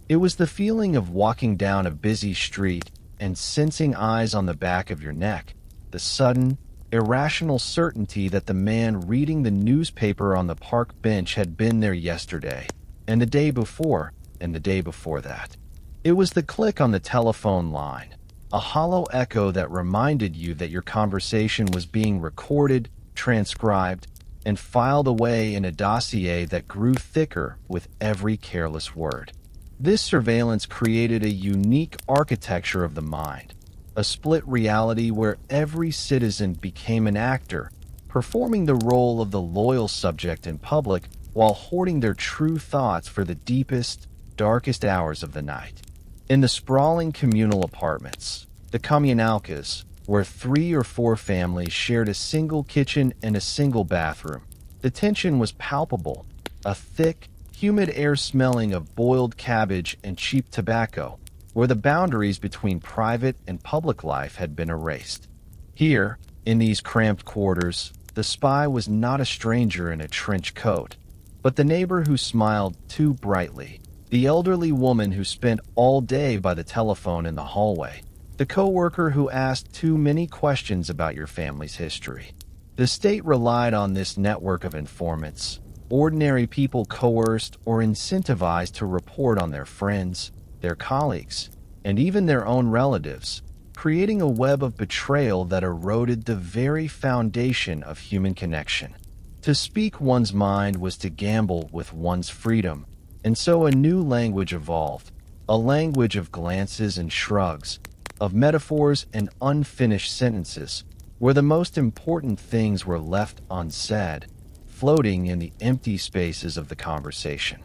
A: It was the feeling of walking down a busy street and sensing eyes on the back of your neck, the sudden, irrational certainty that the man reading the newspaper on the park bench had been there yesterday, and the day before, and the day before that. It was the click on the telephone line, a hollow echo that reminded you that your conversation was being recorded, transcribed, and filed away in a dossier that grew thicker with every careless word. This surveillance created a unique architecture of the mind, a split reality where every citizen became an actor, performing the role of the loyal subject in public while hoarding their true thoughts for the deepest, darkest hours of the night. In the sprawling communal apartments, the communalkas, where 3 or 4 families shared a single kitchen and a single bathroom, the tension was palpable, a thick, humid air smelling of boiled cabbage and cheap tobacco, where the boundaries between private and public life had been erased. Here, in these cramped quarters, the spy was not a stranger in a trench coat, but the neighbor who smiled too brightly, the elderly woman who spent all day by the telephone in the hallway, the coworker who asked too many questions about your family's history. The state relied on this network of informants, ordinary people coerced or incentivized to report on their friends, their colleagues, and even their own relatives, creating a web of betrayal that eroded the very foundation of human connection. To speak one's mind was to gamble with one's freedom, and so a new language evolved, a language of glances and shrugs, of metaphors and unfinished sentences, where the most important things were left unsaid, floating in the empty spaces of the conversation.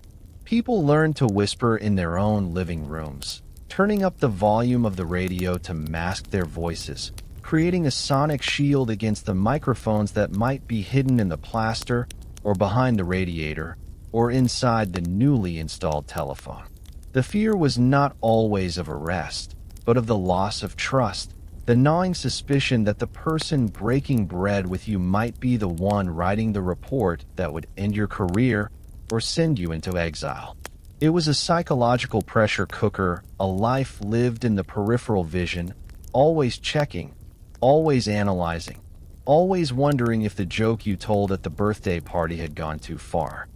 A: People learned to whisper in their own living rooms, turning up the volume of the radio to mask their voices, creating a sonic shield against the microphones that might be hidden in the plaster or behind the radiator or inside the newly installed telephone. The fear was not always of arrest, but of the loss of trust, the gnawing suspicion that the person breaking bread with you might be the one writing the report that would end your career or send you into exile. It was a psychological pressure cooker, a life lived in the peripheral vision, always checking, always analyzing, always wondering if the joke you told at the birthday party had gone too far.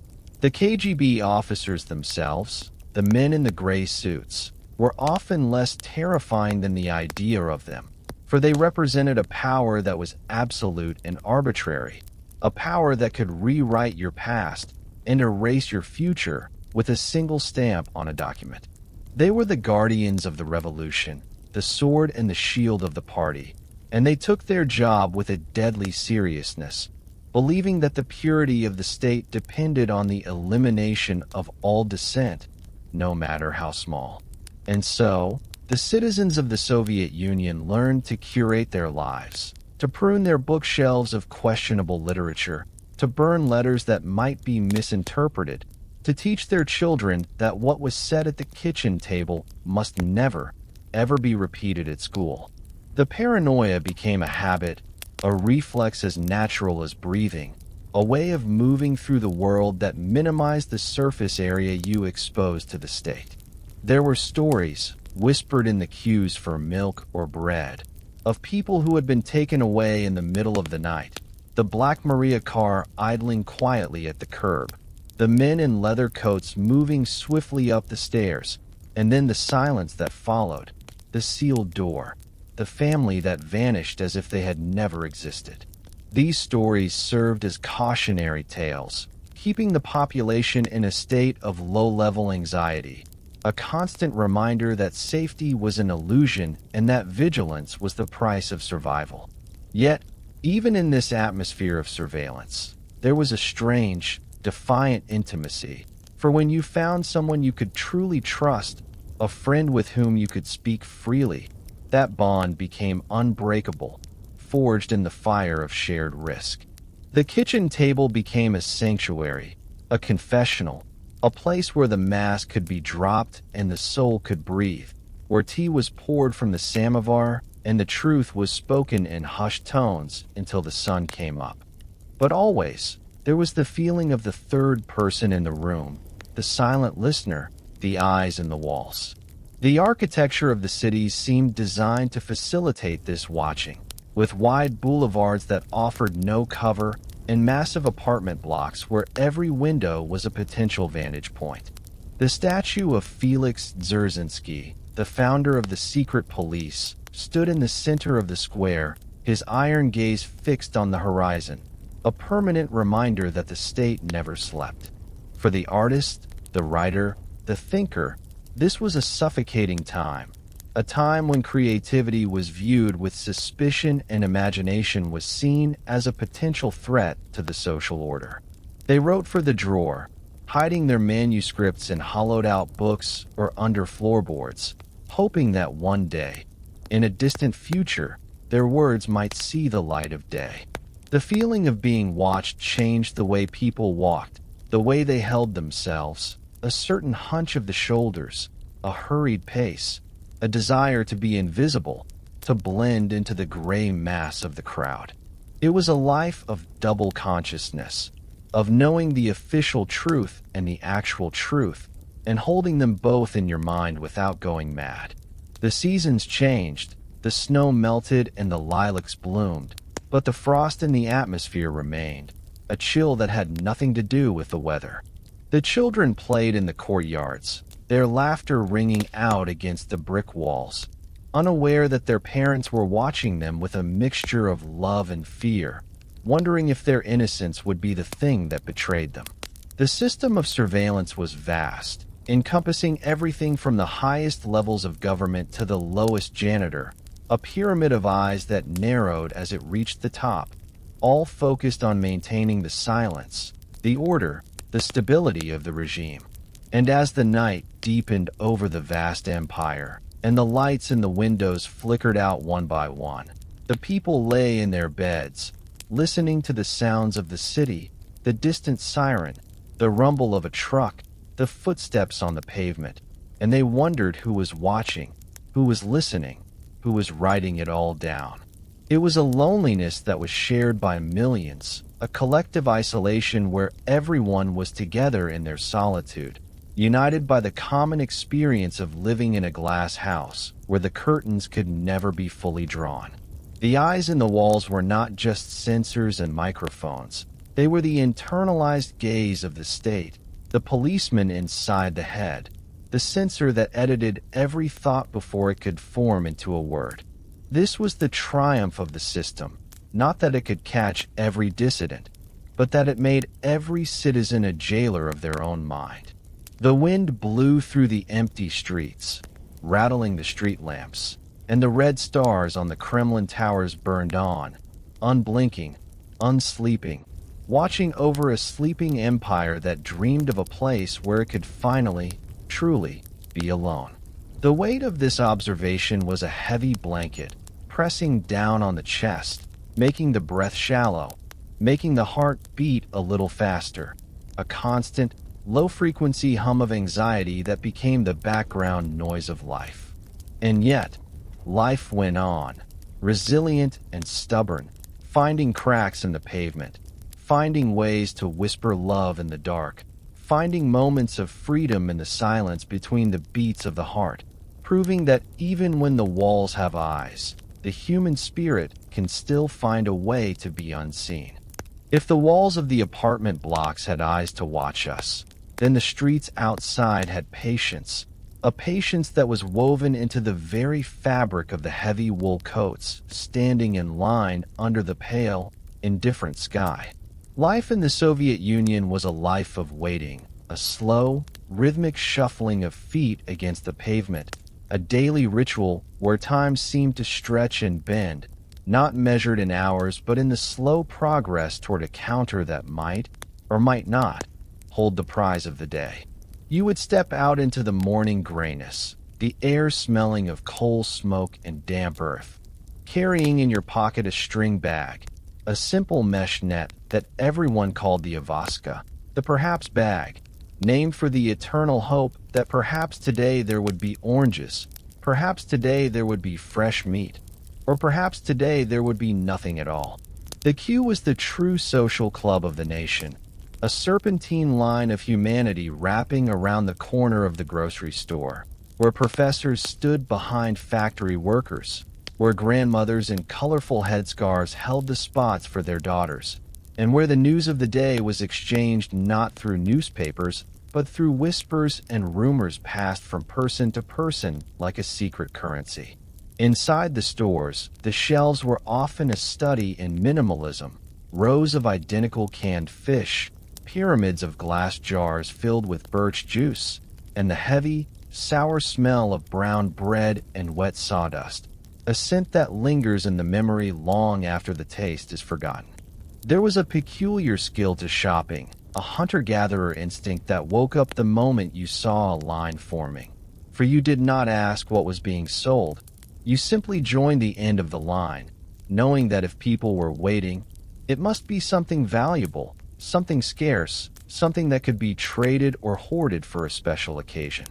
A: The KGB officers themselves, the men in the gray suits, were often less terrifying than the idea of them, for they represented a power that was absolute and arbitrary, a power that could rewrite your past and erase your future with a single stamp on a document. They were the guardians of the revolution, the sword and the shield of the party, and they took their job with a deadly seriousness, believing that the purity of the state depended on the elimination of all dissent, no matter how small. And so, the citizens of the Soviet Union learned to curate their lives, to prune their bookshelves of questionable literature, to burn letters that might be misinterpreted, to teach their children that what was said at the kitchen table must never, ever be repeated at school. The paranoia became a habit, a reflex as natural as breathing, a way of moving through the world that minimized the surface area you exposed to the state. There were stories, whispered in the queues for milk or bread, of people who had been taken away in the middle of the night, the Black Maria car idling quietly at the curb, the men in leather coats moving swiftly up the stairs, and then the silence that followed, the sealed door, the family that vanished as if they had never existed. These stories served as cautionary tales, keeping the population in a state of low-level anxiety, a constant reminder that safety was an illusion and that vigilance was the price of survival. Yet, even in this atmosphere of surveillance, there was a strange, defiant intimacy, for when you found someone you could truly trust, a friend with whom you could speak freely, That bond became unbreakable, forged in the fire of shared risk. The kitchen table became a sanctuary, a confessional, a place where the mask could be dropped and the soul could breathe, where tea was poured from the samovar and the truth was spoken in hushed tones until the sun came up. But always, there was the feeling of the third person in the room, the silent listener, the eyes in the walls. The architecture of the cities seemed designed to facilitate this watching, with wide boulevards that offered no cover and massive apartment blocks where every window was a potential vantage point. The statue of Felix Dzerzhinsky, the founder of the secret police, stood in the center of the square, his iron gaze fixed on the horizon, a permanent reminder that the state never slept. For the artist, the writer, the thinker, this was a suffocating time, a time when creativity was viewed with suspicion and imagination was seen as a potential threat to the social order. They wrote for the drawer, hiding their manuscripts in hollowed-out books or under floorboards, hoping that one day, in a distant future, their words might see the light of day. The feeling of being watched changed the way people walked, the way they held themselves, a certain hunch of the shoulders, a hurried pace, a desire to be invisible, to blend into the gray mass of the crowd. It was a life of double consciousness, of knowing the official truth and the actual truth, and holding them both in your mind without going mad. The seasons changed, the snow melted and the lilacs bloomed, but the frost in the atmosphere remained, a chill that had nothing to do with the weather. The children played in the courtyards, their laughter ringing out against the brick walls, unaware that their parents were watching them with a mixture of love and fear, wondering if their innocence would be the thing that betrayed them. The system of surveillance was vast, encompassing everything from the highest levels of government to the lowest janitor, a pyramid of eyes that narrowed as it reached the top, all focused on maintaining the silence, the order, the stability of the regime. And as the night deepened over the vast empire, and the lights in the windows flickered out one by one, the people lay in their beds, listening to the sounds of the city, the distant siren, the rumble of a truck, the footsteps on the pavement, and they wondered who was watching, who was listening, who was writing it all down. It was a loneliness that was shared by millions, a collective isolation where everyone was together in their solitude, united by the common experience of living in a glass house where the curtains could never be fully drawn. The eyes in the walls were not just sensors and microphones. They were the internalized gaze of the state, the policeman inside the head, the censor that edited every thought before it could form into a word. This was the triumph of the system, not that it could catch every dissident, but that it made every citizen a jailer of their own mind. The wind blew through the empty streets, rattling the street lamps, and the red stars on the Kremlin towers burned on, unblinking, unsleeping, watching over a sleeping empire that dreamed of a place where it could finally, truly, be alone. The weight of this observation was a heavy blanket, pressing down on the chest, making the breath shallow, making the heart beat a little faster, a constant, low-frequency hum of anxiety that became the background noise of life. And yet, life went on, resilient and stubborn, finding cracks in the pavement, finding ways to whisper love in the dark, finding moments of freedom in the silence between the beats of the heart, proving that even when the walls have eyes, the human spirit can still find a way to be unseen. If the walls of the apartment blocks had eyes to watch us, then the streets outside had patience, a patience that was woven into the very fabric of the heavy wool coats standing in line under the pale, indifferent sky. Life in the Soviet Union was a life of waiting, a slow, rhythmic shuffling of feet against the pavement, a daily ritual where time seemed to stretch and bend, not measured in hours but in the slow progress toward a counter that might, or might not, hold the prize of the day. You would step out into the morning grayness, the air smelling of coal smoke and damp earth. Carrying in your pocket a string bag, a simple mesh net that everyone called the Avaska, the perhaps bag, named for the eternal hope that perhaps today there would be oranges, perhaps today there would be fresh meat, or perhaps today there would be nothing at all. The queue was the true social club of the nation, a serpentine line of humanity wrapping around the corner of the grocery store, where professors stood behind factory workers, where grandmothers in colorful headscarves held the spots for their daughters, and where the news of the day was exchanged not through newspapers, but through whispers and rumors passed from person to person like a secret currency. Inside the stores, the shelves were often a study in minimalism, rows of identical canned fish, pyramids of glass jars filled with birch juice, and the heavy, sour smell of brown bread and wet sawdust, a scent that lingers in the memory long after the taste is forgotten. There was a peculiar skill to shopping, a hunter-gatherer instinct that woke up the moment you saw a line forming. For you did not ask what was being sold. You simply joined the end of the line, knowing that if people were waiting, it must be something valuable, something scarce, something that could be traded or hoarded for a special occasion.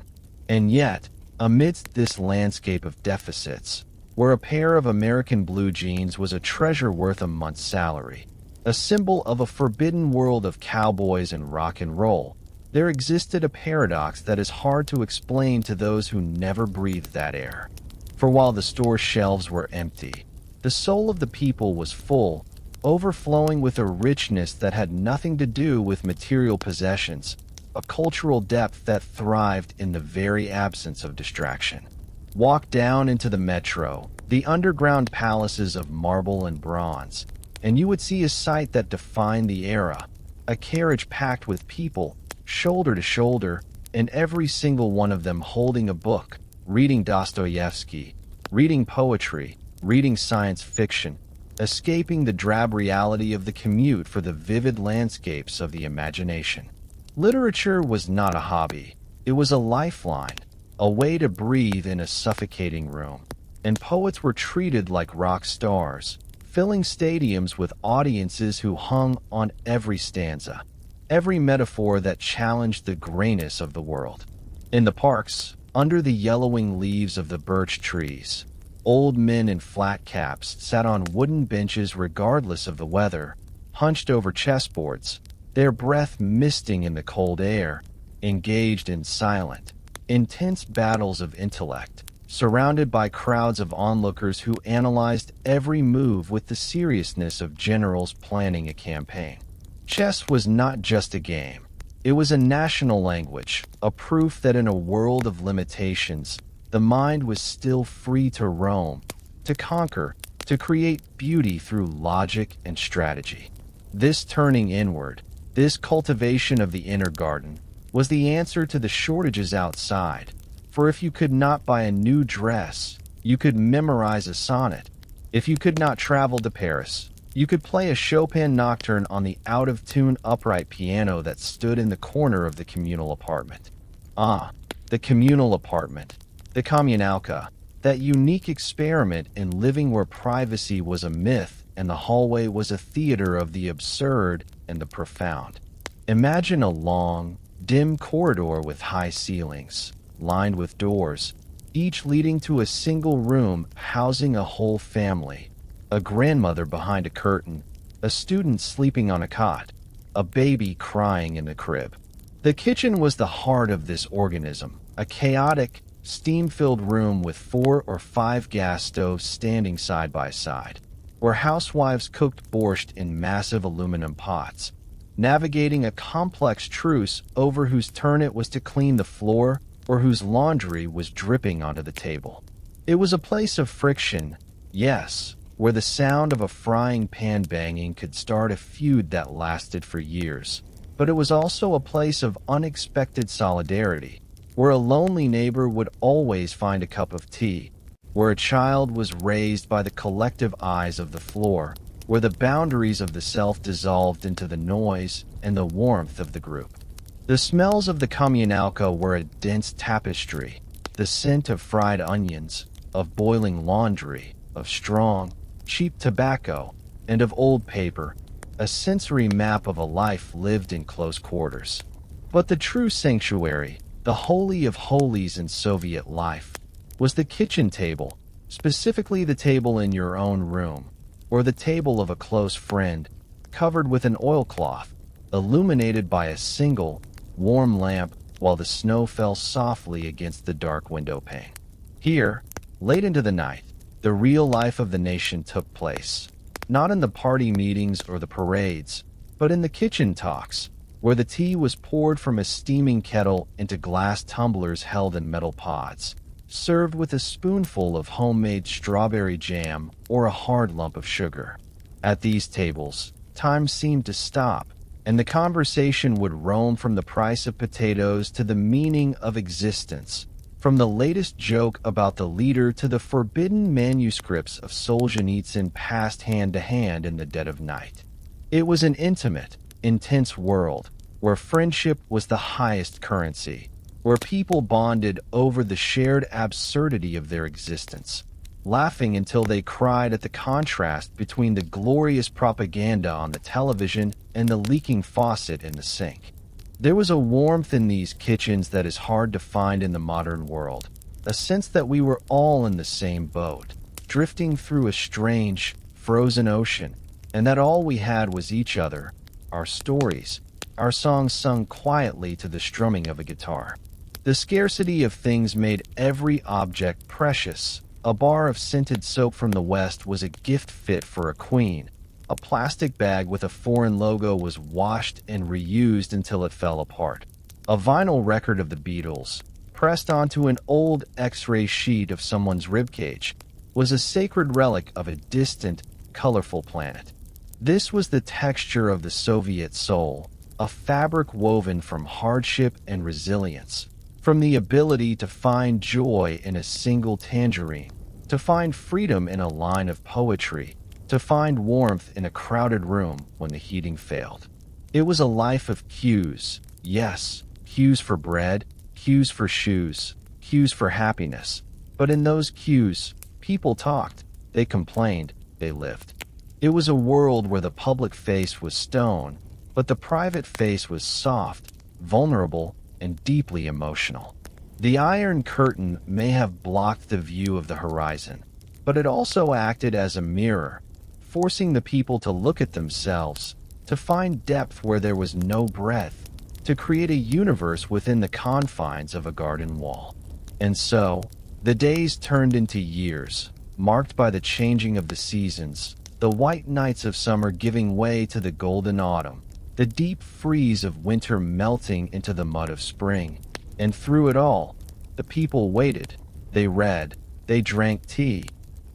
A: And yet, amidst this landscape of deficits, where a pair of American blue jeans was a treasure worth a month's salary, a symbol of a forbidden world of cowboys and rock and roll, there existed a paradox that is hard to explain to those who never breathed that air. For while the store shelves were empty, the soul of the people was full, overflowing with a richness that had nothing to do with material possessions, a cultural depth that thrived in the very absence of distraction. Walk down into the metro, the underground palaces of marble and bronze, and you would see a sight that defined the era, a carriage packed with people, shoulder to shoulder, and every single one of them holding a book, reading Dostoevsky, reading poetry, reading science fiction, escaping the drab reality of the commute for the vivid landscapes of the imagination. Literature was not a hobby. It was a lifeline, a way to breathe in a suffocating room. And poets were treated like rock stars, filling stadiums with audiences who hung on every stanza, every metaphor that challenged the grayness of the world. In the parks, under the yellowing leaves of the birch trees, old men in flat caps sat on wooden benches regardless of the weather, hunched over chessboards, their breath misting in the cold air, engaged in silent, intense battles of intellect, surrounded by crowds of onlookers who analyzed every move with the seriousness of generals planning a campaign. Chess was not just a game. It was a national language, a proof that in a world of limitations, the mind was still free to roam, to conquer, to create beauty through logic and strategy. This turning inward, this cultivation of the inner garden, was the answer to the shortages outside. For if you could not buy a new dress, you could memorize a sonnet. If you could not travel to Paris, you could play a Chopin nocturne on the out-of-tune upright piano that stood in the corner of the communal apartment. Ah, the communal apartment, the communalka, that unique experiment in living where privacy was a myth and the hallway was a theater of the absurd and the profound. Imagine a long, dim corridor with high ceilings, lined with doors, each leading to a single room housing a whole family. A grandmother behind a curtain, a student sleeping on a cot, a baby crying in the crib. The kitchen was the heart of this organism, a chaotic, steam-filled room with 4 or 5 gas stoves standing side by side, where housewives cooked borscht in massive aluminum pots, navigating a complex truce over whose turn it was to clean the floor or whose laundry was dripping onto the table. It was a place of friction, yes, where the sound of a frying pan banging could start a feud that lasted for years. But it was also a place of unexpected solidarity, where a lonely neighbor would always find a cup of tea, where a child was raised by the collective eyes of the floor, where the boundaries of the self dissolved into the noise and the warmth of the group. The smells of the communalka were a dense tapestry, The scent of fried onions, of boiling laundry, of strong, cheap tobacco, and of old paper, a sensory map of a life lived in close quarters. But the true sanctuary, the holy of holies in Soviet life, was the kitchen table, specifically the table in your own room, or the table of a close friend, covered with an oilcloth, illuminated by a single, warm lamp while the snow fell softly against the dark window pane. Here, late into the night, the real life of the nation took place, not in the party meetings or the parades, but in the kitchen talks, where the tea was poured from a steaming kettle into glass tumblers held in metal pots, served with a spoonful of homemade strawberry jam or a hard lump of sugar. At these tables, time seemed to stop, and the conversation would roam from the price of potatoes to the meaning of existence, from the latest joke about the leader to the forbidden manuscripts of Solzhenitsyn passed hand to hand in the dead of night. It was an intimate, intense world, where friendship was the highest currency, where people bonded over the shared absurdity of their existence, laughing until they cried at the contrast between the glorious propaganda on the television and the leaking faucet in the sink. There was a warmth in these kitchens that is hard to find in the modern world, a sense that we were all in the same boat, drifting through a strange, frozen ocean, and that all we had was each other, our stories, our songs sung quietly to the strumming of a guitar. The scarcity of things made every object precious. A bar of scented soap from the West was a gift fit for a queen. A plastic bag with a foreign logo was washed and reused until it fell apart. A vinyl record of the Beatles, pressed onto an old X-ray sheet of someone's ribcage, was a sacred relic of a distant, colorful planet. This was the texture of the Soviet soul, a fabric woven from hardship and resilience, from the ability to find joy in a single tangerine, to find freedom in a line of poetry, to find warmth in a crowded room when the heating failed. It was a life of cues, yes, cues for bread, cues for shoes, cues for happiness. But in those cues, people talked, they complained, they lived. It was a world where the public face was stone, but the private face was soft, vulnerable, and deeply emotional. The Iron Curtain may have blocked the view of the horizon, but it also acted as a mirror, forcing the people to look at themselves, to find depth where there was no breadth, to create a universe within the confines of a garden wall. And so, the days turned into years, marked by the changing of the seasons, the white nights of summer giving way to the golden autumn, the deep freeze of winter melting into the mud of spring. And through it all, the people waited, they read, they drank tea,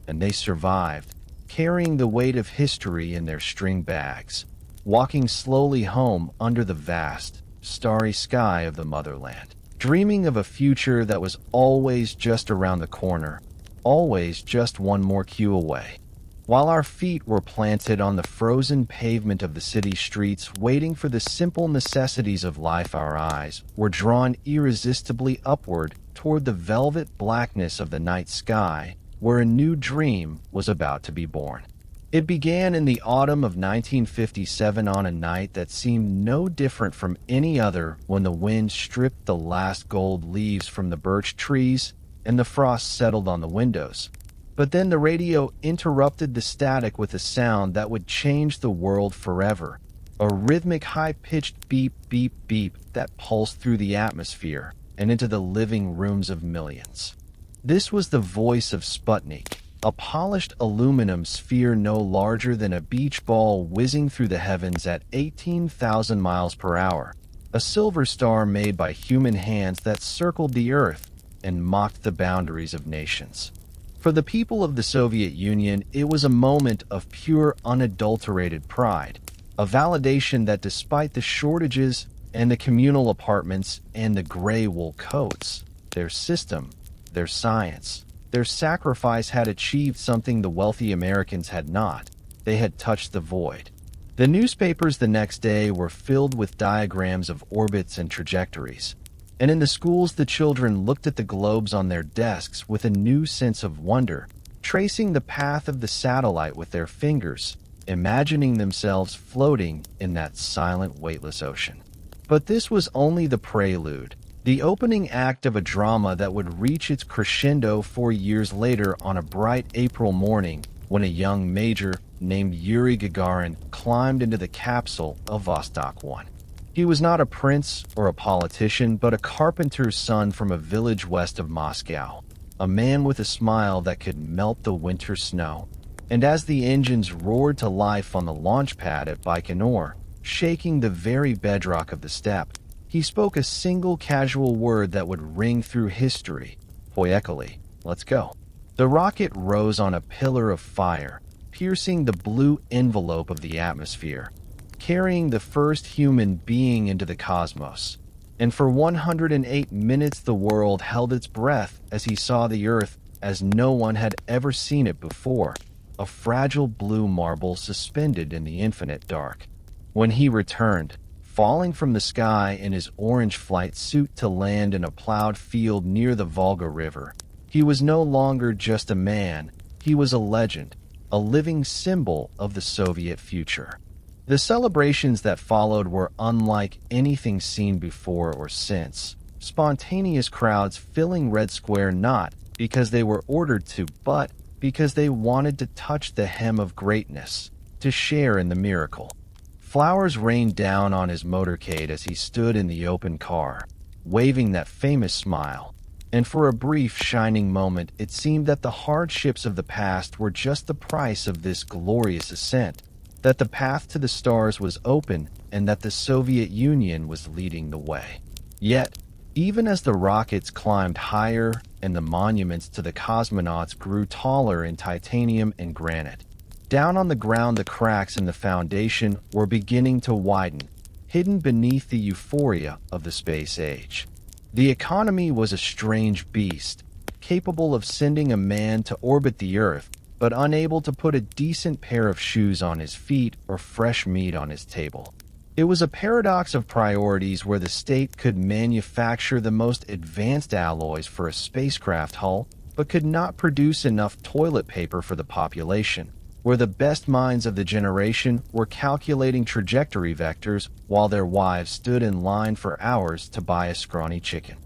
A: and they survived, carrying the weight of history in their string bags, walking slowly home under the vast, starry sky of the motherland, dreaming of a future that was always just around the corner, always just one more cue away. While our feet were planted on the frozen pavement of the city streets waiting for the simple necessities of life, our eyes were drawn irresistibly upward toward the velvet blackness of the night sky, where a new dream was about to be born. It began in the autumn of 1957 on a night that seemed no different from any other, when the wind stripped the last gold leaves from the birch trees and the frost settled on the windows. But then the radio interrupted the static with a sound that would change the world forever, a rhythmic high-pitched beep, beep, beep that pulsed through the atmosphere and into the living rooms of millions. This was the voice of Sputnik, a polished aluminum sphere no larger than a beach ball whizzing through the heavens at 18,000 miles per hour, a silver star made by human hands that circled the Earth and mocked the boundaries of nations. For the people of the Soviet Union, it was a moment of pure, unadulterated pride, a validation that despite the shortages and the communal apartments and the gray wool coats, their system, their science, their sacrifice had achieved something the wealthy Americans had not. They had touched the void. The newspapers the next day were filled with diagrams of orbits and trajectories. And in the schools, the children looked at the globes on their desks with a new sense of wonder, tracing the path of the satellite with their fingers, imagining themselves floating in that silent, weightless ocean. But this was only the prelude, the opening act of a drama that would reach its crescendo 4 years later on a bright April morning when a young major named Yuri Gagarin climbed into the capsule of Vostok 1. He was not a prince or a politician, but a carpenter's son from a village west of Moscow, a man with a smile that could melt the winter snow. And as the engines roared to life on the launch pad at Baikonur, shaking the very bedrock of the steppe, he spoke a single casual word that would ring through history. Poyekali, let's go. The rocket rose on a pillar of fire, piercing the blue envelope of the atmosphere, carrying the first human being into the cosmos. And for 108 minutes the world held its breath as he saw the Earth as no one had ever seen it before, a fragile blue marble suspended in the infinite dark. When he returned, falling from the sky in his orange flight suit to land in a plowed field near the Volga River, he was no longer just a man, he was a legend, a living symbol of the Soviet future. The celebrations that followed were unlike anything seen before or since. Spontaneous crowds filling Red Square not because they were ordered to, but because they wanted to touch the hem of greatness, to share in the miracle. Flowers rained down on his motorcade as he stood in the open car, waving that famous smile. And for a brief, shining moment, it seemed that the hardships of the past were just the price of this glorious ascent, that the path to the stars was open, and that the Soviet Union was leading the way. Yet, even as the rockets climbed higher and the monuments to the cosmonauts grew taller in titanium and granite, down on the ground the cracks in the foundation were beginning to widen, hidden beneath the euphoria of the space age. The economy was a strange beast, capable of sending a man to orbit the Earth, but unable to put a decent pair of shoes on his feet or fresh meat on his table. It was a paradox of priorities where the state could manufacture the most advanced alloys for a spacecraft hull, but could not produce enough toilet paper for the population, where the best minds of the generation were calculating trajectory vectors while their wives stood in line for hours to buy a scrawny chicken.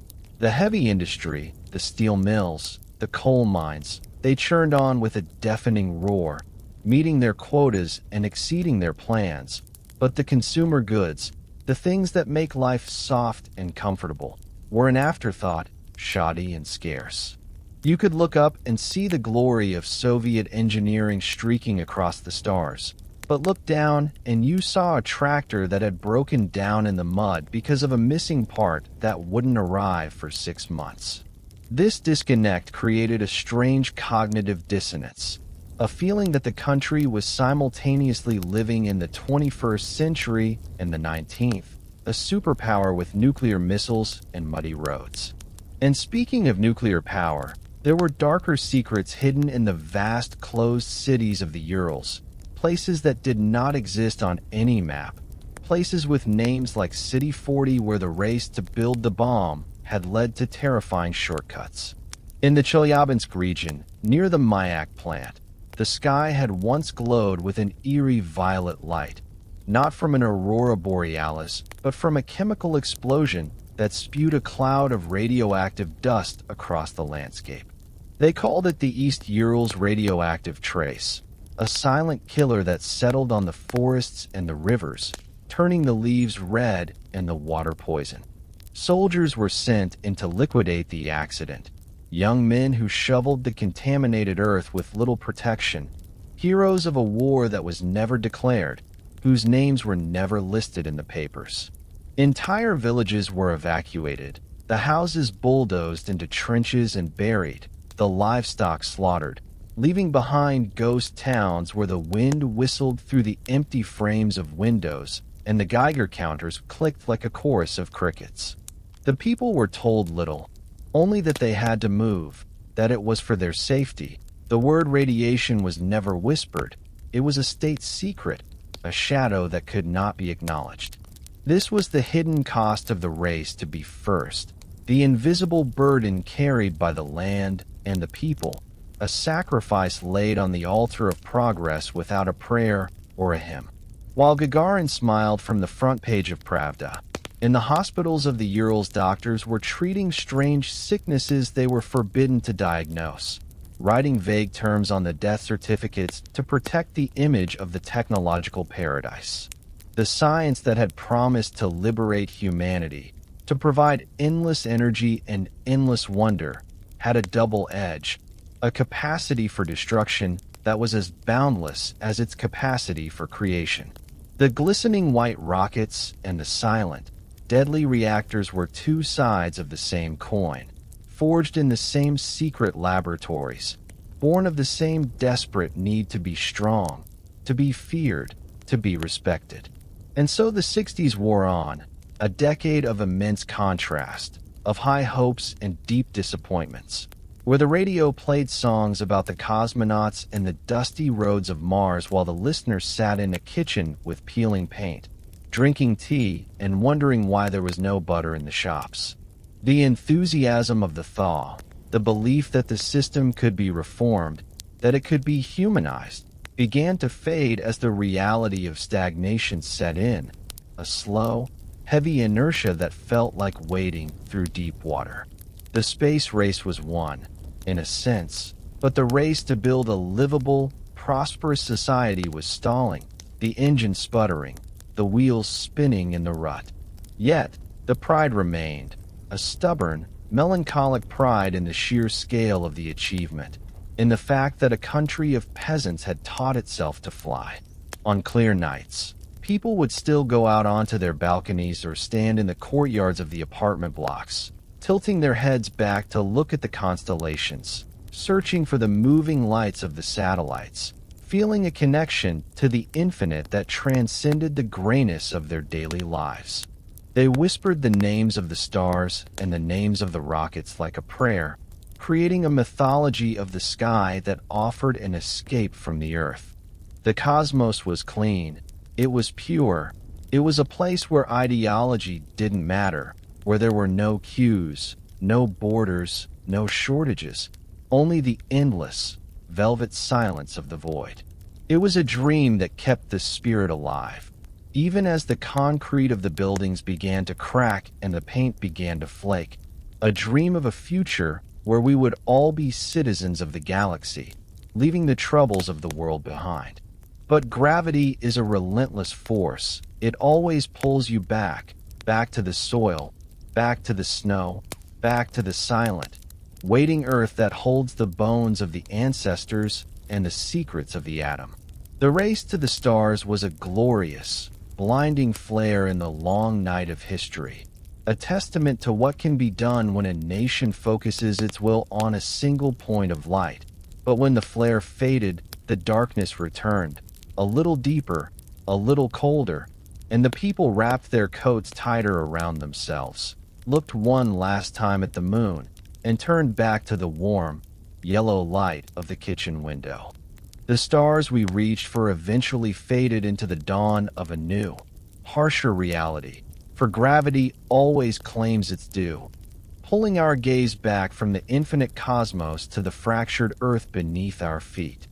A: The heavy industry, the steel mills, the coal mines, they churned on with a deafening roar, meeting their quotas and exceeding their plans. But the consumer goods, the things that make life soft and comfortable, were an afterthought, shoddy and scarce. You could look up and see the glory of Soviet engineering streaking across the stars, but look down and you saw a tractor that had broken down in the mud because of a missing part that wouldn't arrive for 6 months. This disconnect created a strange cognitive dissonance, a feeling that the country was simultaneously living in the 21st century and the 19th, a superpower with nuclear missiles and muddy roads. And speaking of nuclear power, there were darker secrets hidden in the vast closed cities of the Urals, places that did not exist on any map, places with names like City 40 where the race to build the bomb had led to terrifying shortcuts. In the Chelyabinsk region, near the Mayak plant, the sky had once glowed with an eerie violet light, not from an aurora borealis, but from a chemical explosion that spewed a cloud of radioactive dust across the landscape. They called it the East Urals radioactive trace, a silent killer that settled on the forests and the rivers, turning the leaves red and the water poison. Soldiers were sent in to liquidate the accident, young men who shoveled the contaminated earth with little protection, heroes of a war that was never declared, whose names were never listed in the papers. Entire villages were evacuated, the houses bulldozed into trenches and buried, the livestock slaughtered, leaving behind ghost towns where the wind whistled through the empty frames of windows and the Geiger counters clicked like a chorus of crickets. The people were told little, only that they had to move, that it was for their safety. The word radiation was never whispered. It was a state secret, a shadow that could not be acknowledged. This was the hidden cost of the race to be first, the invisible burden carried by the land and the people, a sacrifice laid on the altar of progress without a prayer or a hymn. While Gagarin smiled from the front page of Pravda, in the hospitals of the Urals, doctors were treating strange sicknesses they were forbidden to diagnose, writing vague terms on the death certificates to protect the image of the technological paradise. The science that had promised to liberate humanity, to provide endless energy and endless wonder, had a double edge, a capacity for destruction that was as boundless as its capacity for creation. The glistening white rockets and the silent, deadly reactors were two sides of the same coin, forged in the same secret laboratories, born of the same desperate need to be strong, to be feared, to be respected. And so the 60s wore on, a decade of immense contrast, of high hopes and deep disappointments, where the radio played songs about the cosmonauts and the dusty roads of Mars while the listeners sat in a kitchen with peeling paint, drinking tea and wondering why there was no butter in the shops. The enthusiasm of the thaw, the belief that the system could be reformed, that it could be humanized, began to fade as the reality of stagnation set in, a slow, heavy inertia that felt like wading through deep water. The space race was won, in a sense, but the race to build a livable, prosperous society was stalling, the engine sputtering, the wheels spinning in the rut. Yet, the pride remained, a stubborn, melancholic pride in the sheer scale of the achievement, in the fact that a country of peasants had taught itself to fly. On clear nights, people would still go out onto their balconies or stand in the courtyards of the apartment blocks, tilting their heads back to look at the constellations, searching for the moving lights of the satellites, feeling a connection to the infinite that transcended the grayness of their daily lives. They whispered the names of the stars and the names of the rockets like a prayer, creating a mythology of the sky that offered an escape from the earth. The cosmos was clean, it was pure, it was a place where ideology didn't matter, where there were no queues, no borders, no shortages, only the endless, velvet silence of the void. It was a dream that kept the spirit alive, even as the concrete of the buildings began to crack and the paint began to flake, a dream of a future where we would all be citizens of the galaxy, leaving the troubles of the world behind. But gravity is a relentless force. It always pulls you back to the soil, back to the snow, back to the silent, waiting earth that holds the bones of the ancestors and the secrets of the atom. The race to the stars was a glorious, blinding flare in the long night of history, a testament to what can be done when a nation focuses its will on a single point of light. But when the flare faded, the darkness returned, a little deeper, a little colder, and the people wrapped their coats tighter around themselves, looked one last time at the moon, and turned back to the warm, yellow light of the kitchen window. The stars we reached for eventually faded into the dawn of a new, harsher reality, for gravity always claims its due, pulling our gaze back from the infinite cosmos to the fractured earth beneath our feet.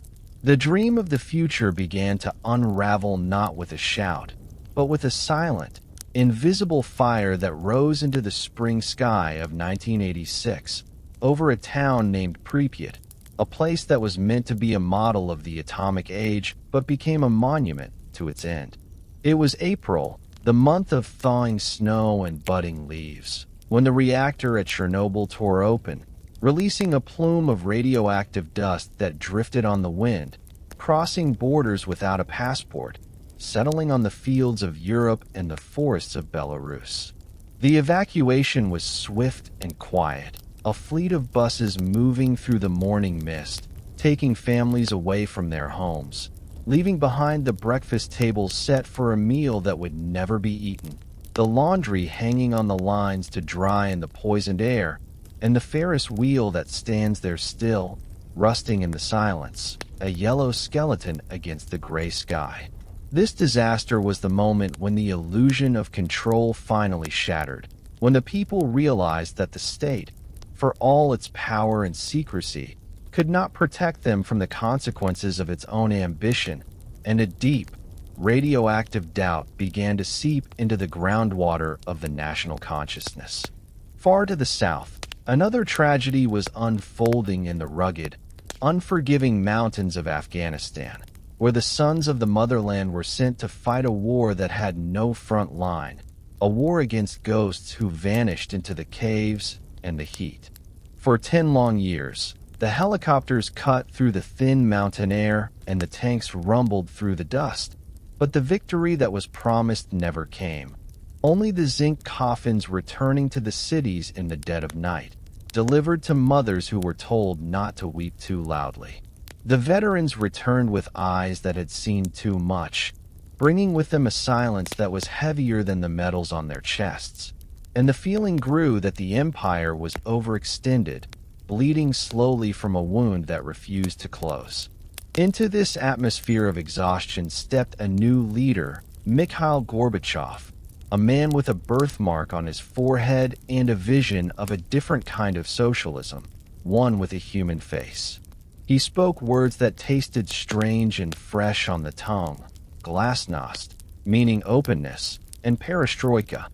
A: The dream of the future began to unravel not with a shout, but with a silent, invisible fire that rose into the spring sky of 1986 over a town named Pripyat, a place that was meant to be a model of the atomic age but became a monument to its end. It was April, the month of thawing snow and budding leaves, when the reactor at Chernobyl tore open, releasing a plume of radioactive dust that drifted on the wind, crossing borders without a passport, settling on the fields of Europe and the forests of Belarus. The evacuation was swift and quiet, a fleet of buses moving through the morning mist, taking families away from their homes, leaving behind the breakfast tables set for a meal that would never be eaten, the laundry hanging on the lines to dry in the poisoned air, and the Ferris wheel that stands there still, rusting in the silence, a yellow skeleton against the gray sky. This disaster was the moment when the illusion of control finally shattered. when the people realized that the state, for all its power and secrecy, could not protect them from the consequences of its own ambition, and a deep, radioactive doubt began to seep into the groundwater of the national consciousness. Far to the south, another tragedy was unfolding in the rugged, unforgiving mountains of Afghanistan, where the sons of the motherland were sent to fight a war that had no front line, a war against ghosts who vanished into the caves and the heat. For 10 long years, the helicopters cut through the thin mountain air and the tanks rumbled through the dust, but the victory that was promised never came. Only the zinc coffins returning to the cities in the dead of night, delivered to mothers who were told not to weep too loudly. The veterans returned with eyes that had seen too much, bringing with them a silence that was heavier than the medals on their chests. And the feeling grew that the empire was overextended, bleeding slowly from a wound that refused to close. Into this atmosphere of exhaustion stepped a new leader, Mikhail Gorbachev, a man with a birthmark on his forehead and a vision of a different kind of socialism, one with a human face. He spoke words that tasted strange and fresh on the tongue: glasnost, meaning openness, and perestroika,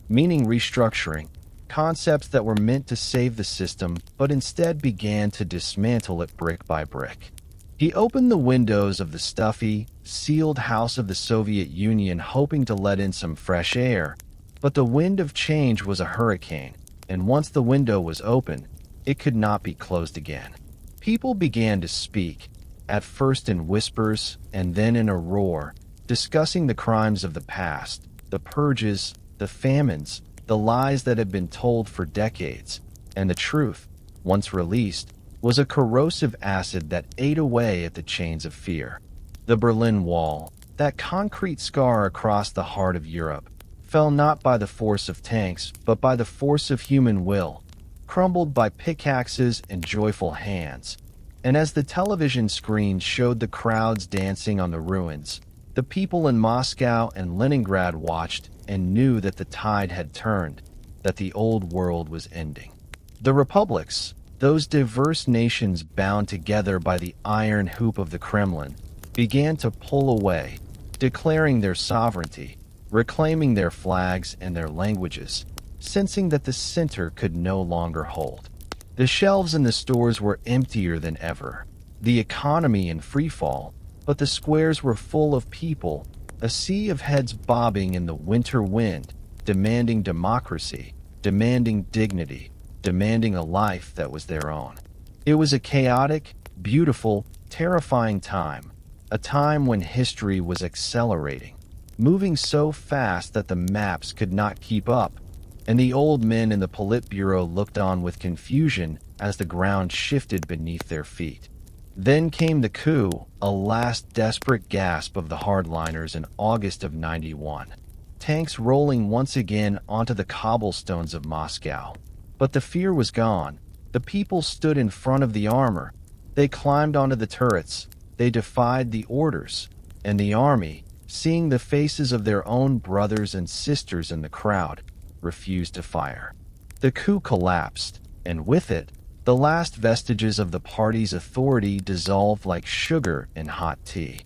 A: meaning restructuring, concepts that were meant to save the system but instead began to dismantle it brick by brick. He opened the windows of the stuffy, sealed house of the Soviet Union hoping to let in some fresh air, but the wind of change was a hurricane, and once the window was open, it could not be closed again. People began to speak, at first in whispers and then in a roar, discussing the crimes of the past, the purges, the famines, the lies that had been told for decades, and the truth, once released, was a corrosive acid that ate away at the chains of fear. The Berlin Wall, that concrete scar across the heart of Europe, fell not by the force of tanks, but by the force of human will, crumbled by pickaxes and joyful hands. And as the television screen showed the crowds dancing on the ruins, the people in Moscow and Leningrad watched and knew that the tide had turned, that the old world was ending. The republics, those diverse nations bound together by the iron hoop of the Kremlin, began to pull away, declaring their sovereignty, reclaiming their flags and their languages, sensing that the center could no longer hold. The shelves in the stores were emptier than ever, the economy in freefall, but the squares were full of people, a sea of heads bobbing in the winter wind, demanding democracy, demanding dignity, demanding a life that was their own. It was a chaotic, beautiful, terrifying time, a time when history was accelerating, moving so fast that the maps could not keep up, and the old men in the Politburo looked on with confusion as the ground shifted beneath their feet. Then came the coup, a last desperate gasp of the hardliners in August of '91. Tanks rolling once again onto the cobblestones of Moscow. But the fear was gone. The people stood in front of the armor. They climbed onto the turrets. They defied the orders. And the army, seeing the faces of their own brothers and sisters in the crowd, refused to fire. The coup collapsed, and with it, the last vestiges of the party's authority dissolved like sugar in hot tea.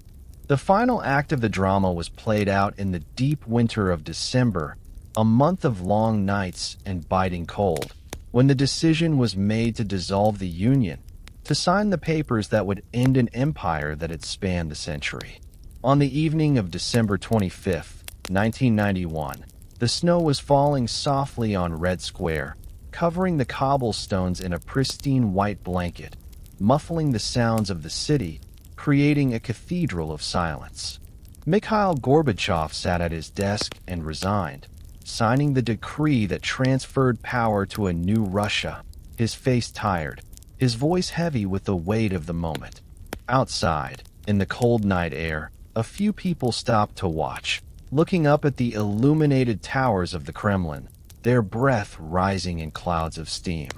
A: The final act of the drama was played out in the deep winter of December, a month of long nights and biting cold, when the decision was made to dissolve the Union, to sign the papers that would end an empire that had spanned the century. On the evening of December 25, 1991, the snow was falling softly on Red Square, covering the cobblestones in a pristine white blanket, muffling the sounds of the city, creating a cathedral of silence. Mikhail Gorbachev sat at his desk and resigned, signing the decree that transferred power to a new Russia, his face tired, his voice heavy with the weight of the moment. Outside, in the cold night air, a few people stopped to watch, looking up at the illuminated towers of the Kremlin, their breath rising in clouds of steam.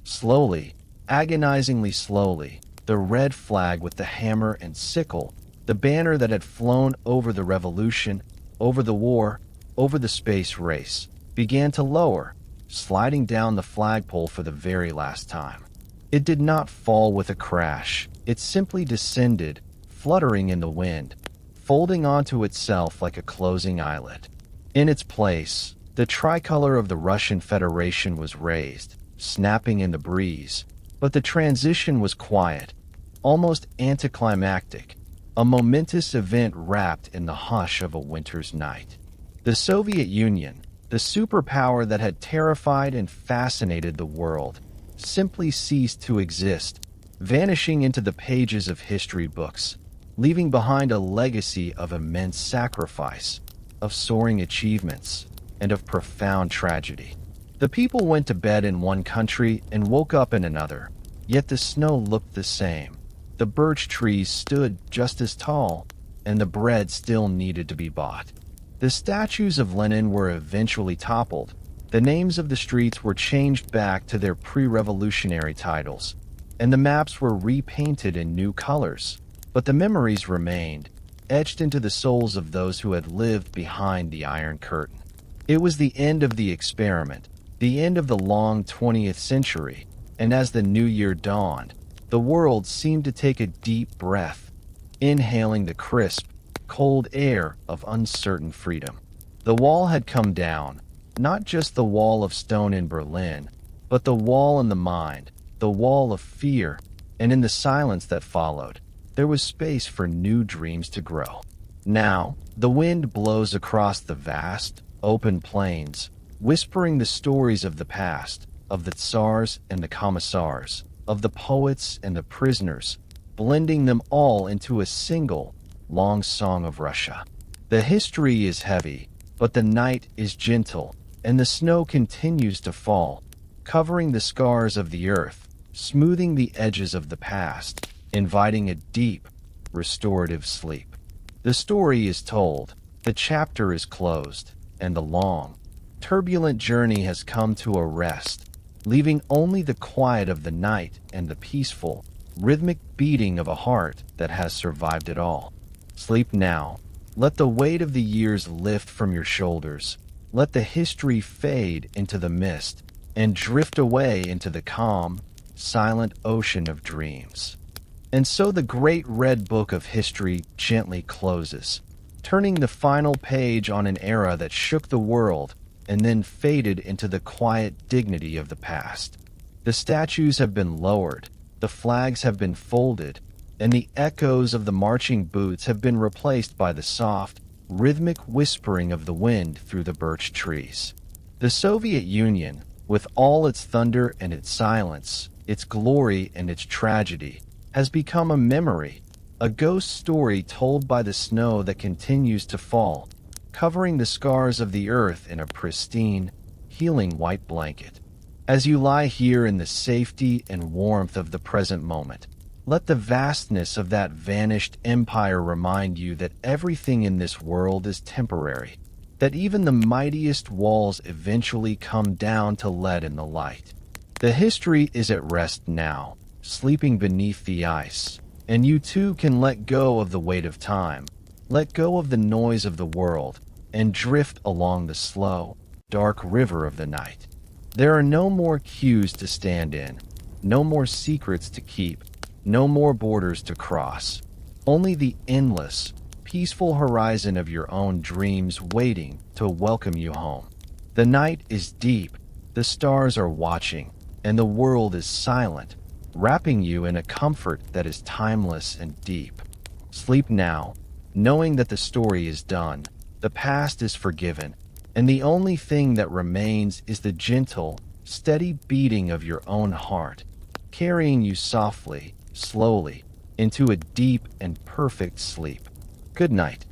A: Slowly, agonizingly slowly, the red flag with the hammer and sickle, the banner that had flown over the revolution, over the war, over the space race, began to lower, sliding down the flagpole for the very last time. It did not fall with a crash. It simply descended, fluttering in the wind, folding onto itself like a closing eyelid. In its place, the tricolor of the Russian Federation was raised, snapping in the breeze. But the transition was quiet, almost anticlimactic, a momentous event wrapped in the hush of a winter's night. The Soviet Union, the superpower that had terrified and fascinated the world, simply ceased to exist, vanishing into the pages of history books, leaving behind a legacy of immense sacrifice, of soaring achievements, and of profound tragedy. The people went to bed in one country and woke up in another, yet the snow looked the same. The birch trees stood just as tall, and the bread still needed to be bought. The statues of Lenin were eventually toppled. The names of the streets were changed back to their pre-revolutionary titles, and the maps were repainted in new colors. But the memories remained, etched into the souls of those who had lived behind the Iron Curtain. It was the end of the experiment, the end of the long 20th century, and as the new year dawned, the world seemed to take a deep breath, inhaling the crisp, cold air of uncertain freedom. The wall had come down, not just the wall of stone in Berlin, but the wall in the mind, the wall of fear, and in the silence that followed, there was space for new dreams to grow. Now, the wind blows across the vast, open plains, whispering the stories of the past, of the tsars and the commissars, of the poets and the prisoners, blending them all into a single, long song of Russia. The history is heavy, but the night is gentle, and the snow continues to fall, covering the scars of the earth, smoothing the edges of the past, inviting a deep, restorative sleep. The story is told, the chapter is closed, and the long, turbulent journey has come to a rest, leaving only the quiet of the night and the peaceful, rhythmic beating of a heart that has survived it all. Sleep now. Let the weight of the years lift from your shoulders. Let the history fade into the mist and drift away into the calm, silent ocean of dreams. And so the great red book of history gently closes, turning the final page on an era that shook the world and then faded into the quiet dignity of the past. The statues have been lowered, the flags have been folded, and the echoes of the marching boots have been replaced by the soft, rhythmic whispering of the wind through the birch trees. The Soviet Union, with all its thunder and its silence, its glory and its tragedy, has become a memory, a ghost story told by the snow that continues to fall, covering the scars of the earth in a pristine, healing white blanket. As you lie here in the safety and warmth of the present moment, let the vastness of that vanished empire remind you that everything in this world is temporary, that even the mightiest walls eventually come down to let in the light. The history is at rest now, sleeping beneath the ice, and you too can let go of the weight of time, let go of the noise of the world, and drift along the slow, dark river of the night. There are no more queues to stand in, no more secrets to keep, no more borders to cross, only the endless, peaceful horizon of your own dreams waiting to welcome you home. The night is deep, the stars are watching, and the world is silent, wrapping you in a comfort that is timeless and deep. Sleep now, knowing that the story is done, the past is forgiven, and the only thing that remains is the gentle, steady beating of your own heart, carrying you softly, slowly, into a deep and perfect sleep. Good night.